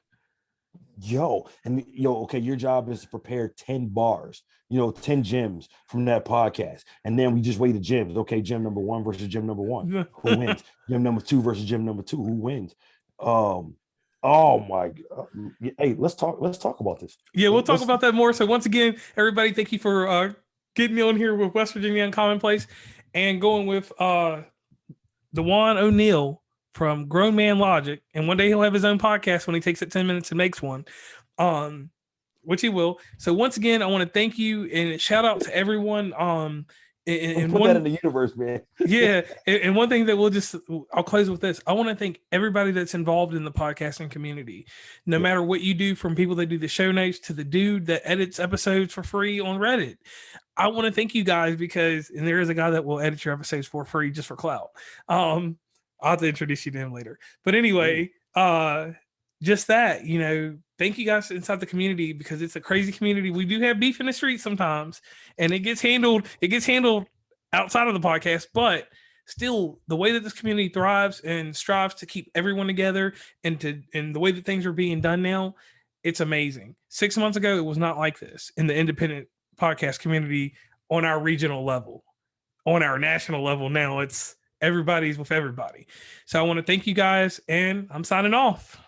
Okay, your job is to prepare 10 bars, 10 gems from that podcast. And then we just weigh the gems. Okay, gem number one versus gem number one. Who wins? Gem number two versus gem number two. Who wins? Oh my God. Hey, let's talk about this. Yeah, we'll talk about that more. So once again, everybody, thank you for getting me on here with West Virginia Uncommonplace and going with DeJuan Oneal from Grown Man Logic. And one day he'll have his own podcast when he takes it 10 minutes and makes one, which he will. So once again, I want to thank you and shout out to everyone. And put that in the universe, man. Yeah. And one thing that I'll close with this. I want to thank everybody that's involved in the podcasting community, no matter what you do, from people that do the show notes to the dude that edits episodes for free on Reddit. I want to thank you guys and there is a guy that will edit your episodes for free just for clout. I'll have to introduce you to him later. But anyway, just that, thank you guys inside the community, because it's a crazy community. We do have beef in the street sometimes, and it gets handled outside of the podcast, but still the way that this community thrives and strives to keep everyone together and the way that things are being done now, it's amazing. 6 months ago, it was not like this in the independent podcast community on our regional level. On our national level now, it's everybody's with everybody. So I want to thank you guys, and I'm signing off.